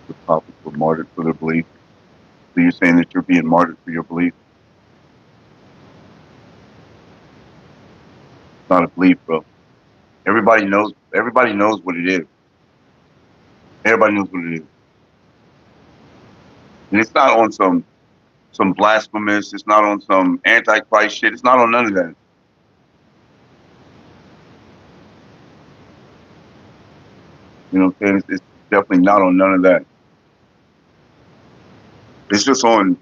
[SPEAKER 1] The prophets were martyred for their belief. So you're saying that you're being martyred for your belief? It's not a belief, bro. Everybody knows what it is. Everybody knows what it is. And it's not on some blasphemous, it's not on some antichrist shit, it's not on none of that. You know what I'm saying? It's definitely not on none of that. It's just on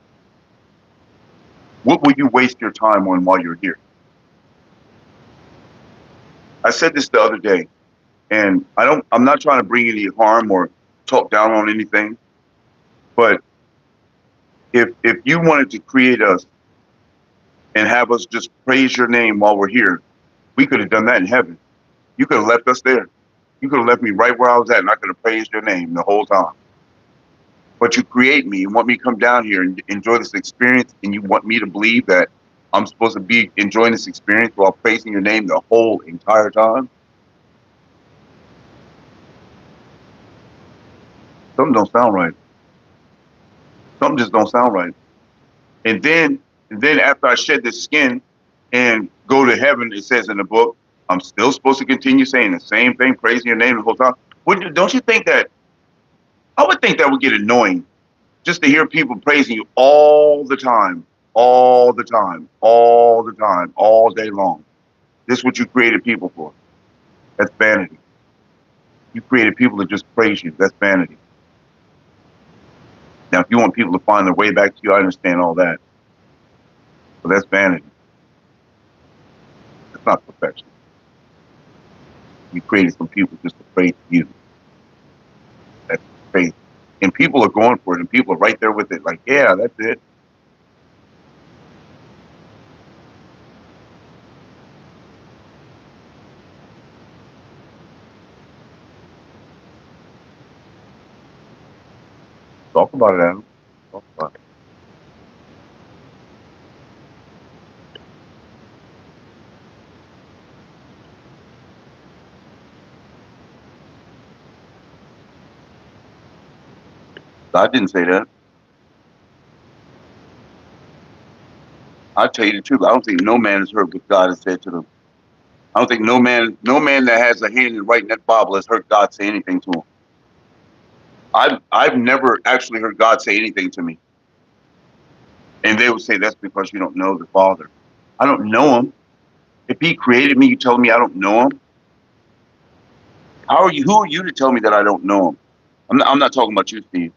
[SPEAKER 1] what will you waste your time on while you're here? I said this the other day, and I'm not trying to bring any harm or talk down on anything, but if you wanted to create us and have us just praise your name while we're here, we could have done that in heaven. You could have left us there. You could have left me right where I was at, and I could have praised your name the whole time. But you create me and want me to come down here and enjoy this experience, and you want me to believe that I'm supposed to be enjoying this experience while praising your name the whole entire time? Something don't sound right. Something just don't sound right. And then after I shed this skin and go to heaven, it says in the book, I'm still supposed to continue saying the same thing, praising your name the whole time. Don't you think that? I would think that would get annoying just to hear people praising you all the time, all the time, all the time, all day long. This is what you created people for. That's vanity. You created people to just praise you. That's vanity. Now, if you want people to find their way back to you, I understand all that. But that's vanity. That's not perfection. You created some people just to praise you. That's crazy. And people are going for it, and people are right there with it, like, yeah, that's it. Talk about it, Adam. Talk about it. I didn't say that. I'll tell you the truth. I don't think no man has heard what God has said to them. I don't think no man that has a hand in writing that Bible has heard God say anything to him. I've never actually heard God say anything to me. And they would say that's because you don't know the Father. I don't know him. If he created me, you tell me I don't know him? Who are you to tell me that I don't know him? I'm not talking about you, Steve.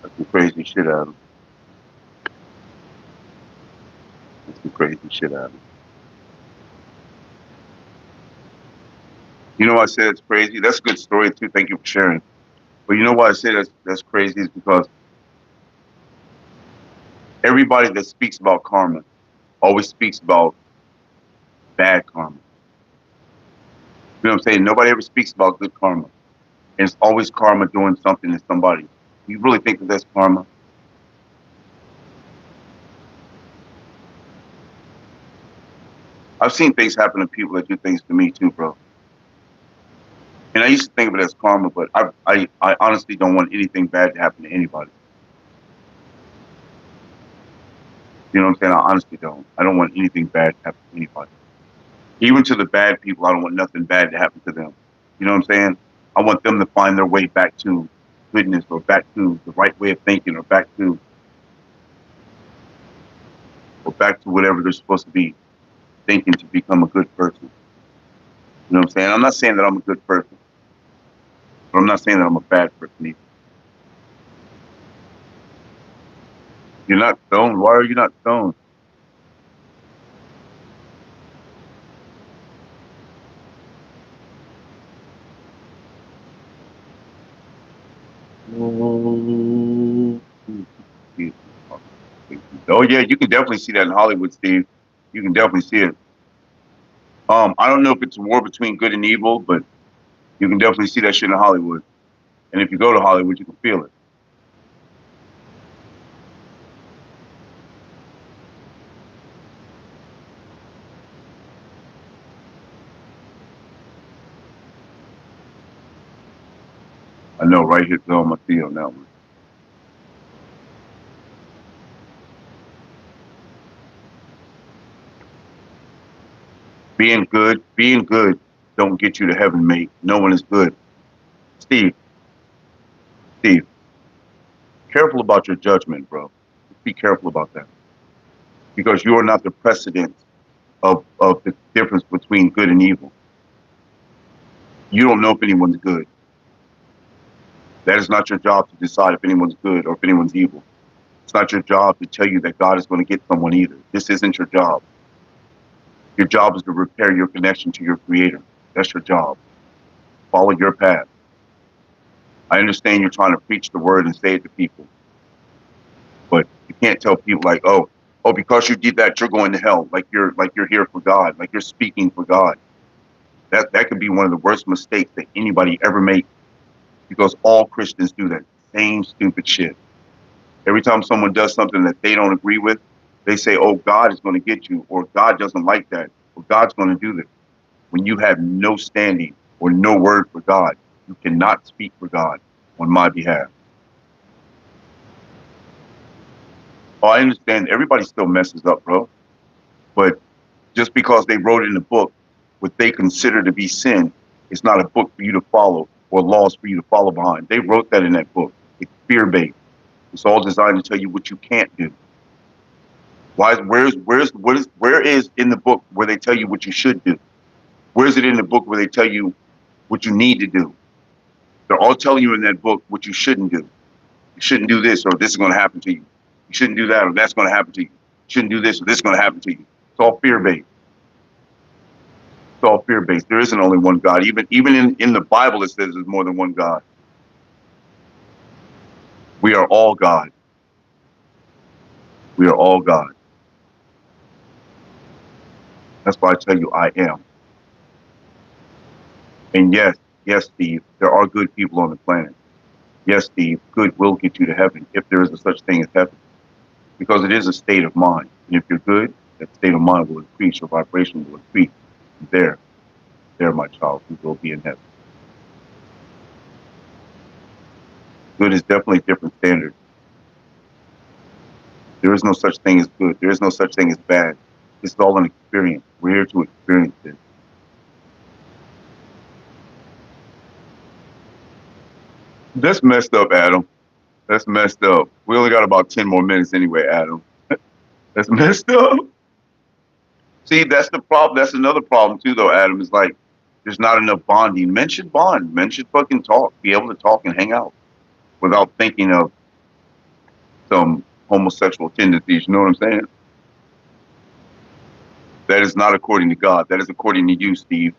[SPEAKER 1] That's some crazy shit, Adam. That's some crazy shit, Adam. You know why I said it's crazy? That's a good story too. Thank you for sharing. But you know why I say that's crazy is because everybody that speaks about karma always speaks about bad karma. You know what I'm saying? Nobody ever speaks about good karma. And it's always karma doing something to somebody. You really think that that's karma? I've seen things happen to people that do things to me too, bro. And I used to think of it as karma, but I honestly don't want anything bad to happen to anybody. You know what I'm saying? I honestly don't. I don't want anything bad to happen to anybody. Even to the bad people, I don't want nothing bad to happen to them. You know what I'm saying? I want them to find their way back to goodness, or back to the right way of thinking, or back to whatever they're supposed to be thinking to become a good person. You know what I'm saying? I'm not saying that I'm a good person, but I'm not saying that I'm a bad person either. You're not stoned. Why are you not stoned? Oh yeah, you can definitely see that in Hollywood, Steve. You can definitely see it. I don't know if it's a war between good and evil, but you can definitely see that shit in Hollywood. And if you go to Hollywood, you can feel it. I know, right? Hit the home I see on that one. Being good don't get you to heaven, mate. No one is good. Steve, careful about your judgment, bro. Just be careful about that. Because you are not the precedent of the difference between good and evil. You don't know if anyone's good. That is not your job to decide if anyone's good or if anyone's evil. It's not your job to tell you that God is going to get someone either. This isn't your job. Your job is to repair your connection to your creator. That's your job. Follow your path. I understand you're trying to preach the word and say it to people, but you can't tell people like, oh, because you did that, you're going to hell. Like you're here for God. Like you're speaking for God. That could be one of the worst mistakes that anybody ever makes, because all Christians do that same stupid shit. Every time someone does something that they don't agree with, they say, oh, God is going to get you, or God doesn't like that, or God's going to do this. When you have no standing or no word for God, you cannot speak for God on my behalf. Oh, I understand everybody still messes up, bro. But just because they wrote in the book what they consider to be sin, it's not a book for you to follow or laws for you to follow behind. They wrote that in that book. It's fear-based. It's all designed to tell you what you can't do. Where is in the book where they tell you what you should do? Where is it in the book where they tell you what you need to do? They're all telling you in that book what you shouldn't do. You shouldn't do this, or this is going to happen to you. You shouldn't do that, or that's going to happen to you. You shouldn't do this, or this is going to happen to you. It's all fear-based. It's all fear-based. There isn't only one God. Even in the Bible, it says there's more than one God. We are all God. We are all God. That's why I tell you I am. And yes, Steve, there are good people on the planet. Yes, Steve, good will get you to heaven if there is a such thing as heaven. Because it is a state of mind. And if you're good, that state of mind will increase, your vibration will increase. There, my child, you will be in heaven. Good is definitely a different standard. There is no such thing as good. There is no such thing as bad. It's all an experience. We're here to experience it. That's messed up, Adam. That's messed up. We only got about 10 more minutes anyway, Adam. That's messed up. See, that's the problem. That's another problem too, though, Adam. Is like there's not enough bonding. Men should bond. Men should fucking talk. Be able to talk and hang out without thinking of some homosexual tendencies. You know what I'm saying? That is not according to God. That is according to you, Steve.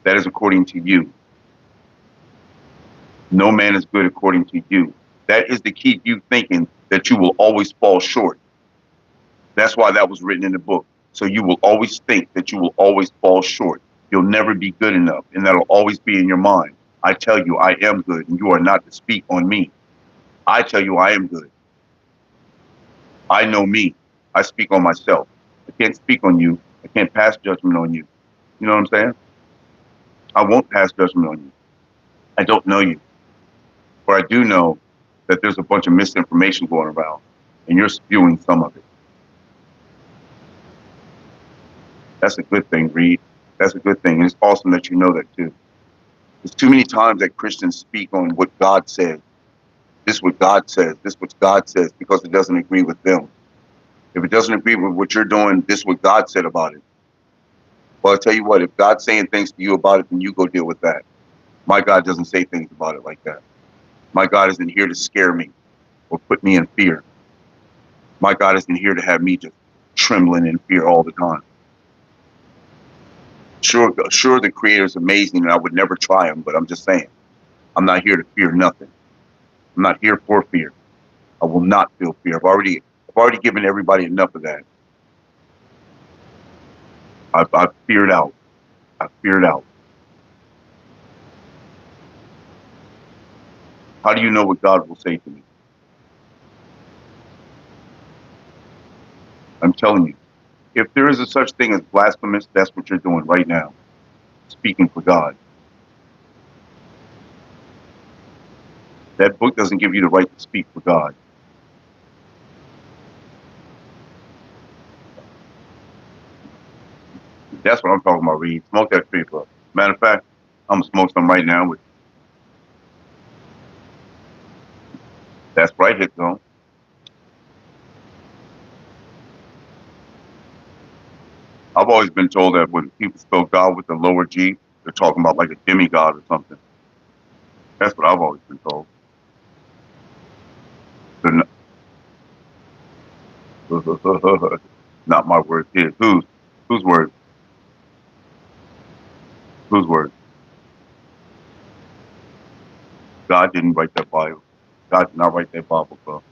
[SPEAKER 1] That is according to you. No man is good according to you. That is to keep you thinking that you will always fall short. That's why that was written in the book. So you will always think that you will always fall short. You'll never be good enough. And that'll always be in your mind. I tell you, I am good, and you are not to speak on me. I tell you, I am good. I know me. I speak on myself. I can't speak on you. I can't pass judgment on you. You know what I'm saying? I won't pass judgment on you. I don't know you. But I do know that there's a bunch of misinformation going around, and you're spewing some of it. That's a good thing, Reed. That's a good thing. And it's awesome that you know that too. There's too many times that Christians speak on what God says. This is what God says. This is what God says because it doesn't agree with them. If it doesn't agree with what you're doing, this is what God said about it. Well, I'll tell you what, if God's saying things to you about it, then you go deal with that. My God doesn't say things about it like that. My God isn't here to scare me or put me in fear. My God isn't here to have me just trembling in fear all the time. Sure, the Creator is amazing, and I would never try him. But I'm just saying, I'm not here to fear nothing. I'm not here for fear. I will not feel fear. I've already given everybody enough of that. I've feared out. I've feared out. How do you know what God will say to me? I'm telling you, if there is a such thing as blasphemous, that's what you're doing right now, speaking for God. That book doesn't give you the right to speak for God. That's what I'm talking about, Reed. Smoke that paper. Matter of fact, I'm gonna smoke some right now. That's right, hit zone. I've always been told that when people spell God with the lower G, they're talking about like a demigod or something. That's what I've always been told. They're not, not my words. His. Whose words? Whose words? God didn't write that Bible. God did not write that Bible, bro.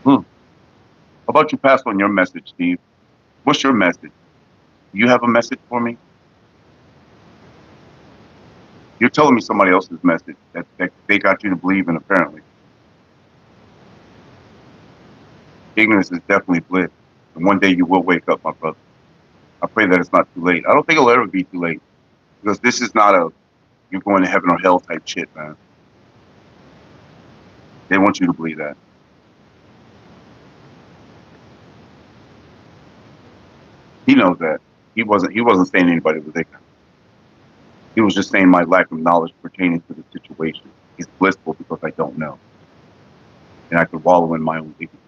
[SPEAKER 1] How about you pass on your message, Steve? What's your message? You have a message for me? You're telling me somebody else's message that they got you to believe in, apparently. Ignorance is definitely bliss. And one day you will wake up, my brother. I pray that it's not too late. I don't think it'll ever be too late. Because this is not a you're going to heaven or hell type shit, man. They want you to believe that. He knows that. He wasn't saying anybody was ignorant. He was just saying my lack of knowledge pertaining to the situation is blissful because I don't know. And I could wallow in my own ignorance.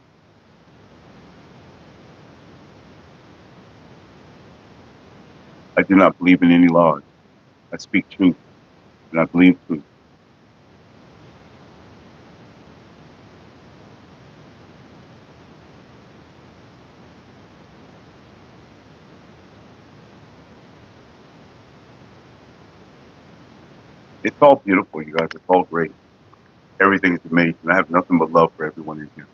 [SPEAKER 1] I do not believe in any lies. I speak truth, and I believe truth. It's all beautiful, you guys. It's all great. Everything is amazing. I have nothing but love for everyone in here.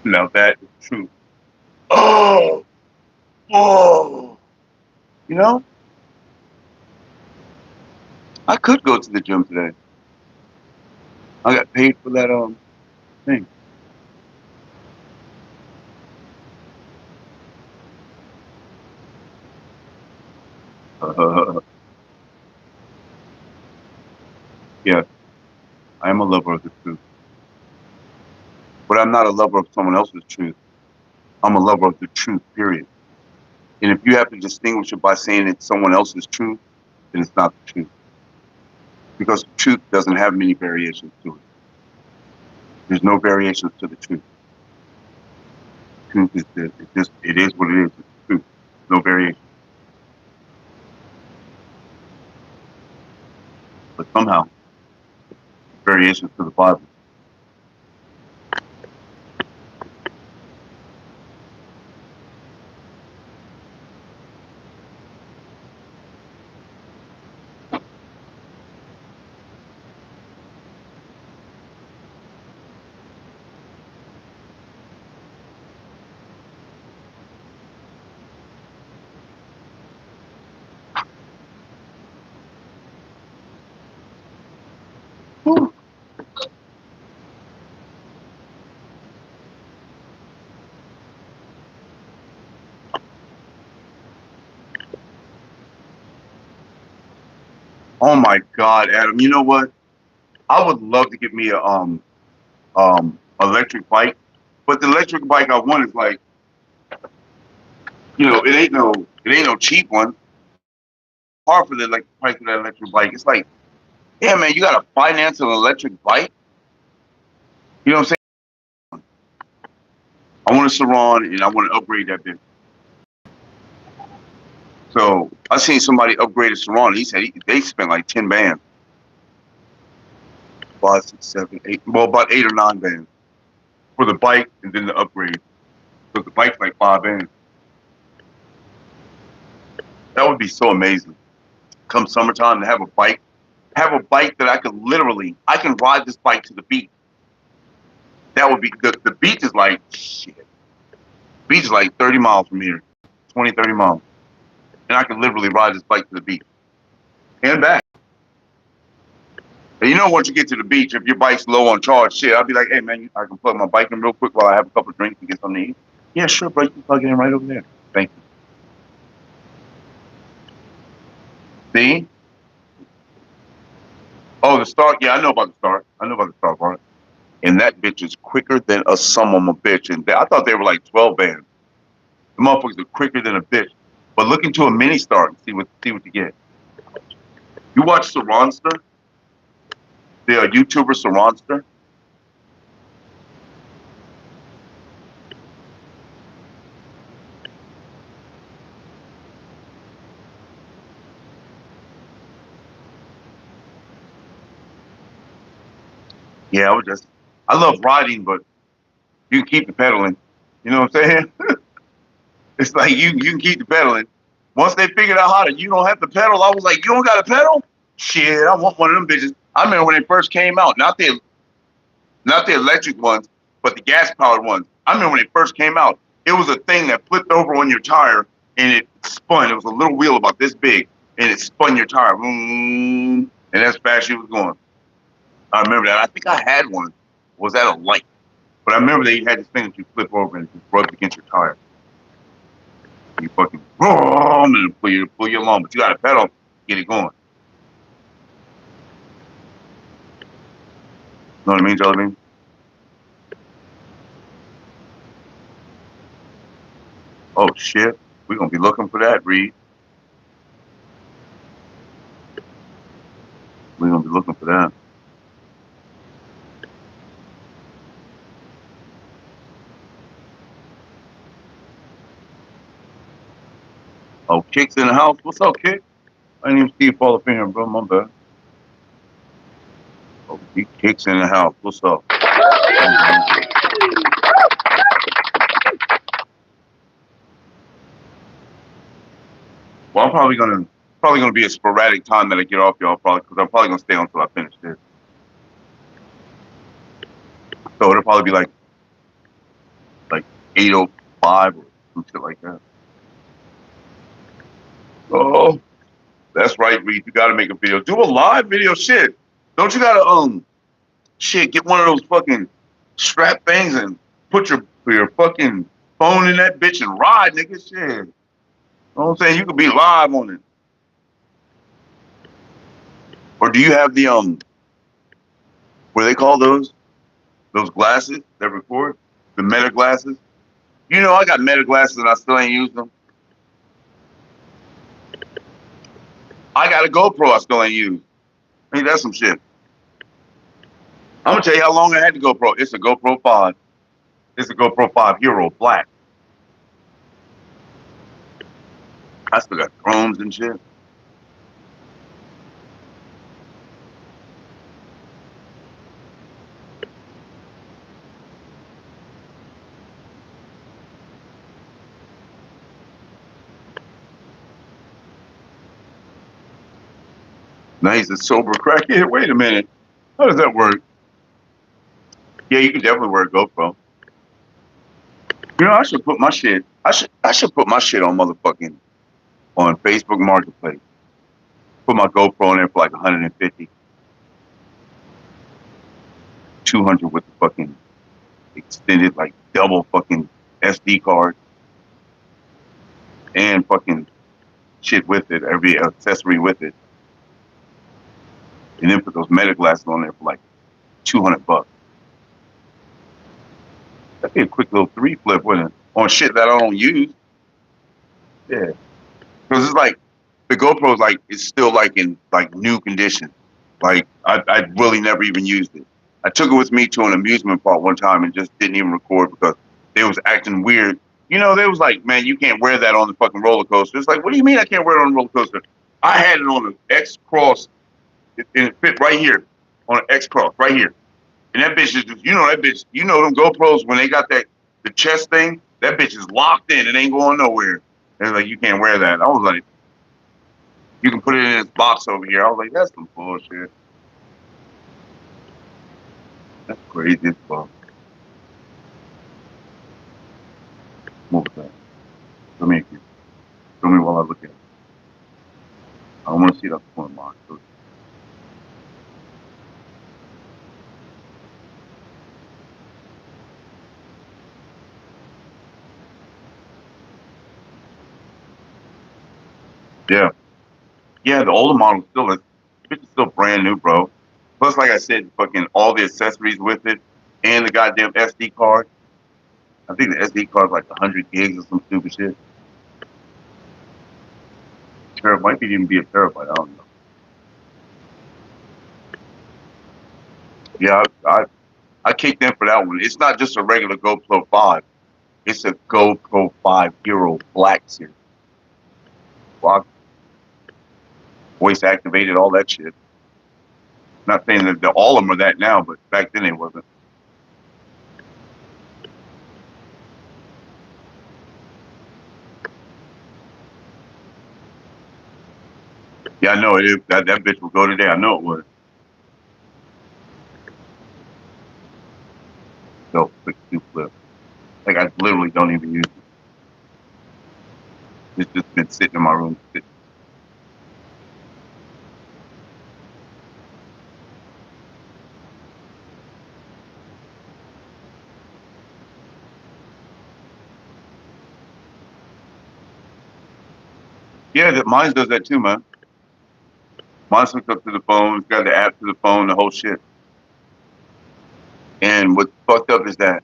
[SPEAKER 1] Now that is true. Oh, whoa. You know, I could go to the gym today. I got paid for that thing. Yeah, I am a lover of the truth. But I'm not a lover of someone else's truth. I'm a lover of the truth, period. And if you have to distinguish it by saying it's someone else's truth, then it's not the truth. Because the truth doesn't have many variations to it. There's no variations to the truth. Truth is this. It is what it is. It's truth. No variation. But somehow, variations to the Bible. Whew. Oh my God, Adam! You know what? I would love to get me a electric bike, but the electric bike I want is like, it ain't no cheap one. Hard for the like price of that electric bike. It's like, yeah, man, you gotta finance an electric bike. You know what I'm saying? I want a Saran and I want to upgrade that bitch. So I seen somebody upgrade a Saran. He said they spent like 10 bands, 5, 6, 7, 8, well, about 8 or 9 bands for the bike and then the upgrade. So the bike's like 5 bands. That would be so amazing. Come summertime to have a bike that I can ride this bike to the beach. That would be the beach is like shit. The beach is like 30 miles from here, 20, 30 miles, and I can literally ride this bike to the beach and back. And once you get to the beach, if your bike's low on charge, shit, I'll be like, hey man, I can plug my bike in real quick while I have a couple of drinks and get something to eat. Yeah, sure, bro, you can plug it in right over there. Thank you. See? Oh, the Star. Yeah, I know about the Star. I know about the Star part. And that bitch is quicker than a son of a bitch. And I thought they were like 12 bands. The motherfuckers are quicker than a bitch. But look into a mini Star and see what you get. You watch Saronster? The YouTuber Saronster? Yeah, I love riding, but you can keep the pedaling. You know what I'm saying? It's like you can keep the pedaling. Once they figured out how you don't have to pedal, I was like, you don't got to pedal? Shit, I want one of them bitches. I remember when they first came out, not the electric ones, but the gas powered ones. I remember when they first came out, it was a thing that flipped over on your tire and it spun. It was a little wheel about this big and it spun your tire. And that's fast she was going. I remember that. I think I had one. Was that a light? But I remember they had this thing that you flip over and it just rubs against your tire. You fucking and pull you along, but you got to pedal, get it going. Know what I mean, Jelly Bean? Oh shit, we're gonna be looking for that, Reed. We're gonna be looking for that. Oh, Kick's in the house. What's up, Kick? I didn't even see you fall up in here, bro. My bad. Oh, Kick's in the house. What's up? Well, I'm probably gonna be a sporadic time that I get off y'all, probably, because I'm probably gonna stay on until I finish this. So it'll probably be like 8:05 or some shit like that. Oh, that's right, Reed. You gotta make a video. Do a live video, shit. Don't you gotta get one of those fucking strap things and put your fucking phone in that bitch and ride, nigga. Shit. You know what I'm saying? You could be live on it. Or do you have the what do they call those? Those glasses that record? The meta glasses? I got meta glasses and I still ain't used them. I got a GoPro I still ain't used. Ain't that some shit? I'm gonna tell you how long I had the GoPro. It's a GoPro 5. It's a GoPro 5 Hero Black. I still got chromes and shit. Now he's a sober crackhead. Wait a minute. How does that work? Yeah, you can definitely wear a GoPro. I should put my shit. I should put my shit on motherfucking on Facebook Marketplace. Put my GoPro in there for like 150, 200 with the fucking extended like double fucking SD card and fucking shit with it, every accessory with it. and then put those meta glasses on there for like $200. That'd be a quick little 3 flip, wouldn't it? On shit that I don't use. Yeah. Because it's like, the GoPro's like, it's still like in like new condition. Like, I really never even used it. I took it with me to an amusement park one time and just didn't even record because they was acting weird. You know, they was like, man, you can't wear that on the fucking roller coaster. It's like, what do you mean I can't wear it on the roller coaster? I had it on the X Cross. It fit right here on an X Cross, right here. And that bitch is just, you know, that bitch, you know, them GoPros, when they got that, the chest thing, that bitch is locked in. It ain't going nowhere. They're like, you can't wear that. I was like, you can put it in this box over here. I was like, that's some bullshit. That's crazy as fuck. Move that. Let me show me while I look at it. I don't want to see it up the corner of my eye. Yeah. Yeah, the older model still is, it's still brand new, bro. Plus, like I said, fucking all the accessories with it and the goddamn SD card. I think the SD card's like 100 gigs or some stupid shit. Might be even be a terabyte, I don't know. Yeah, I kicked in for that one. It's not just a regular GoPro 5. It's a GoPro 5 Hero Black Series. Well, voice activated, all that shit. Not saying that all of them are that now, but back then it wasn't. Yeah, I know it. That bitch will go today. I know it would. So quick two flip. Like I literally don't even use it. It's just been sitting in my room. Yeah, mine does that too, man. Mine's hooked up to the phone. It's got the app to the phone, the whole shit. And what's fucked up is that,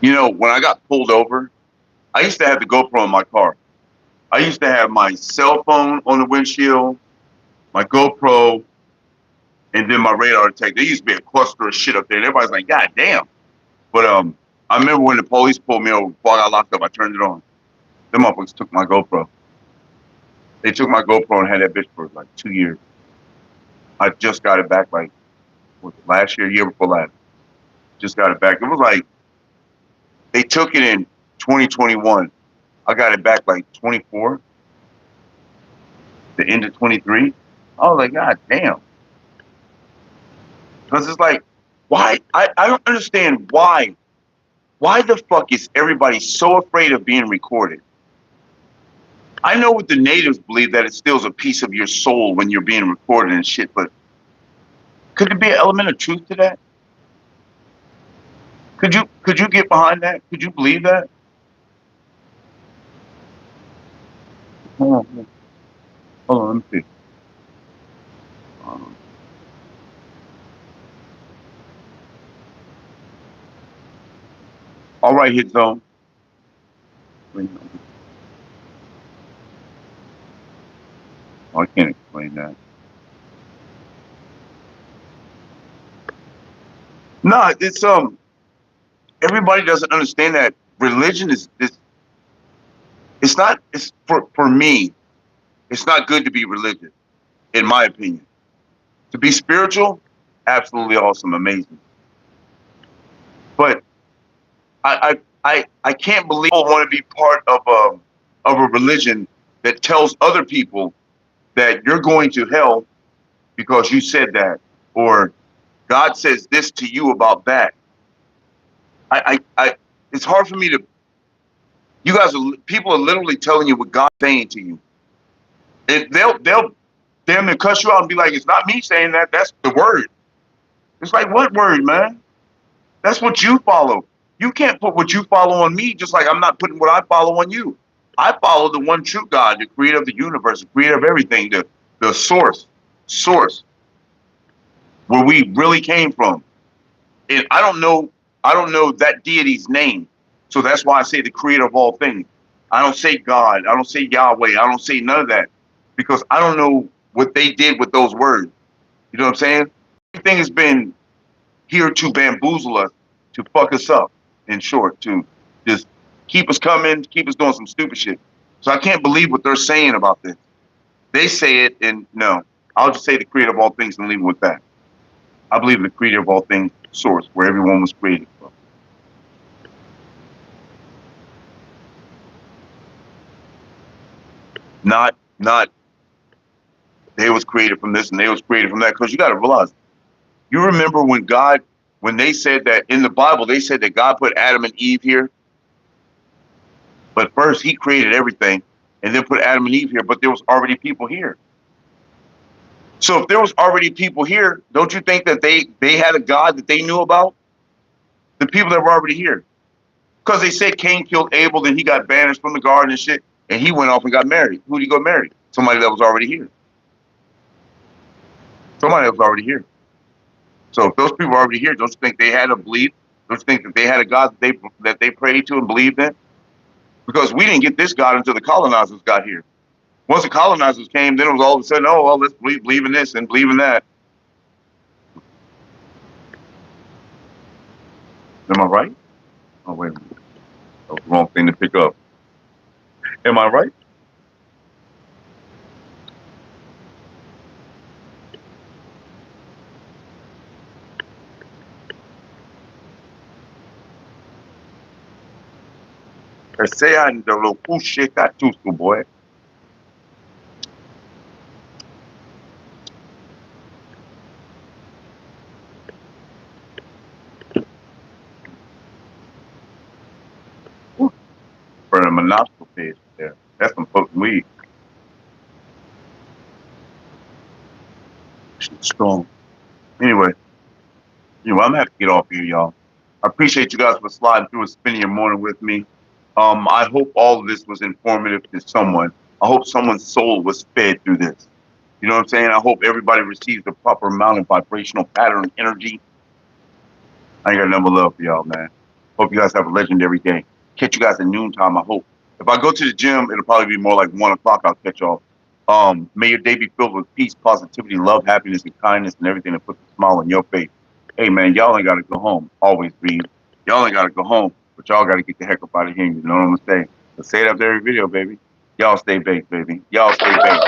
[SPEAKER 1] you know, when I got pulled over, I used to have the GoPro in my car. I used to have my cell phone on the windshield, my GoPro, and then my radar detector. There used to be a cluster of shit up there. And everybody's like, God damn. But I remember when the police pulled me over before I got locked up, I turned it on. Them motherfuckers took my GoPro. They took my GoPro and had that bitch for like 2 years. I just got it back like last year before last. Just got it back. It was like they took it in 2021. I got it back like 24. The end of 23. I was like, God damn. Because it's like, why? I don't understand why. Why the fuck is everybody so afraid of being recorded? I know what the natives believe, that it steals a piece of your soul when you're being recorded and shit, but could there be an element of truth to that? Could you get behind that? Could you believe that? Hold on, let me see. All right, hit zone. Oh, I can't explain that. No, it's everybody doesn't understand that religion is this. It's not. It's for me. It's not good to be religious, in my opinion. To be spiritual, absolutely awesome, amazing. But I can't believe people want to be part of a religion that tells other people that you're going to hell because you said that, or God says this to you about that. It's hard for me to. You guys people are literally telling you what God's saying to you. And they'll damn near cuss you out and be like, it's not me saying that, that's the word. It's like, what word, man? That's what you follow. You can't put what you follow on me, just like I'm not putting what I follow on you. I follow the one true God, the creator of the universe, the creator of everything, the source. source, where we really came from. And I don't know that deity's name. So that's why I say the creator of all things. I don't say God. I don't say Yahweh. I don't say none of that because I don't know what they did with those words. You know what I'm saying? Everything has been here to bamboozle us, to fuck us up, in short, to just keep us coming, keep us doing some stupid shit. So I can't believe what they're saying about this. They say it, and no, I'll just say the creator of all things and leave it with that. I believe in the creator of all things, source, where everyone was created from. Not they was created from this and they was created from that. Because you got to realize, you remember when they said that in the Bible, they said that God put Adam and Eve here. But first he created everything and then put Adam and Eve here, but there was already people here. So if there was already people here, don't you think that they had a God that they knew about? The people that were already here. Because they said Cain killed Abel, then he got banished from the garden and shit, and he went off and got married. Who did he go marry? Somebody that was already here. Somebody that was already here. So if those people are already here, don't you think they had a belief? Don't you think that they had a God that they prayed to and believed in? Because we didn't get this God until the colonizers got here. Once the colonizers came, then it was all of a sudden, oh, well, let's believe in this and believe in that. Am I right? Oh, wait a minute. That was the wrong thing to pick up. Am I right? Sea lo pushe katusu, boy. Burning my nostril page there. That's some potent weed. Shit's strong. Anyway, I'm gonna have to get off here, y'all. I appreciate you guys for sliding through and spending your morning with me. I hope all of this was informative to someone. I hope someone's soul was fed through this. You know what I'm saying? I hope everybody receives the proper amount of vibrational pattern energy. I ain't got nothing but love for y'all, man. Hope you guys have a legendary day. Catch you guys at noontime, I hope. If I go to the gym, it'll probably be more like 1 o'clock. I'll catch y'all. May your day be filled with peace, positivity, love, happiness, and kindness, and everything that puts a smile on your face. Hey, man, y'all ain't got to go home. Always breathe. Y'all ain't got to go home, but y'all got to get the heck up out of here. You know what I'm saying? Let's say it after every video, baby. Y'all stay baked, baby. Y'all stay baked.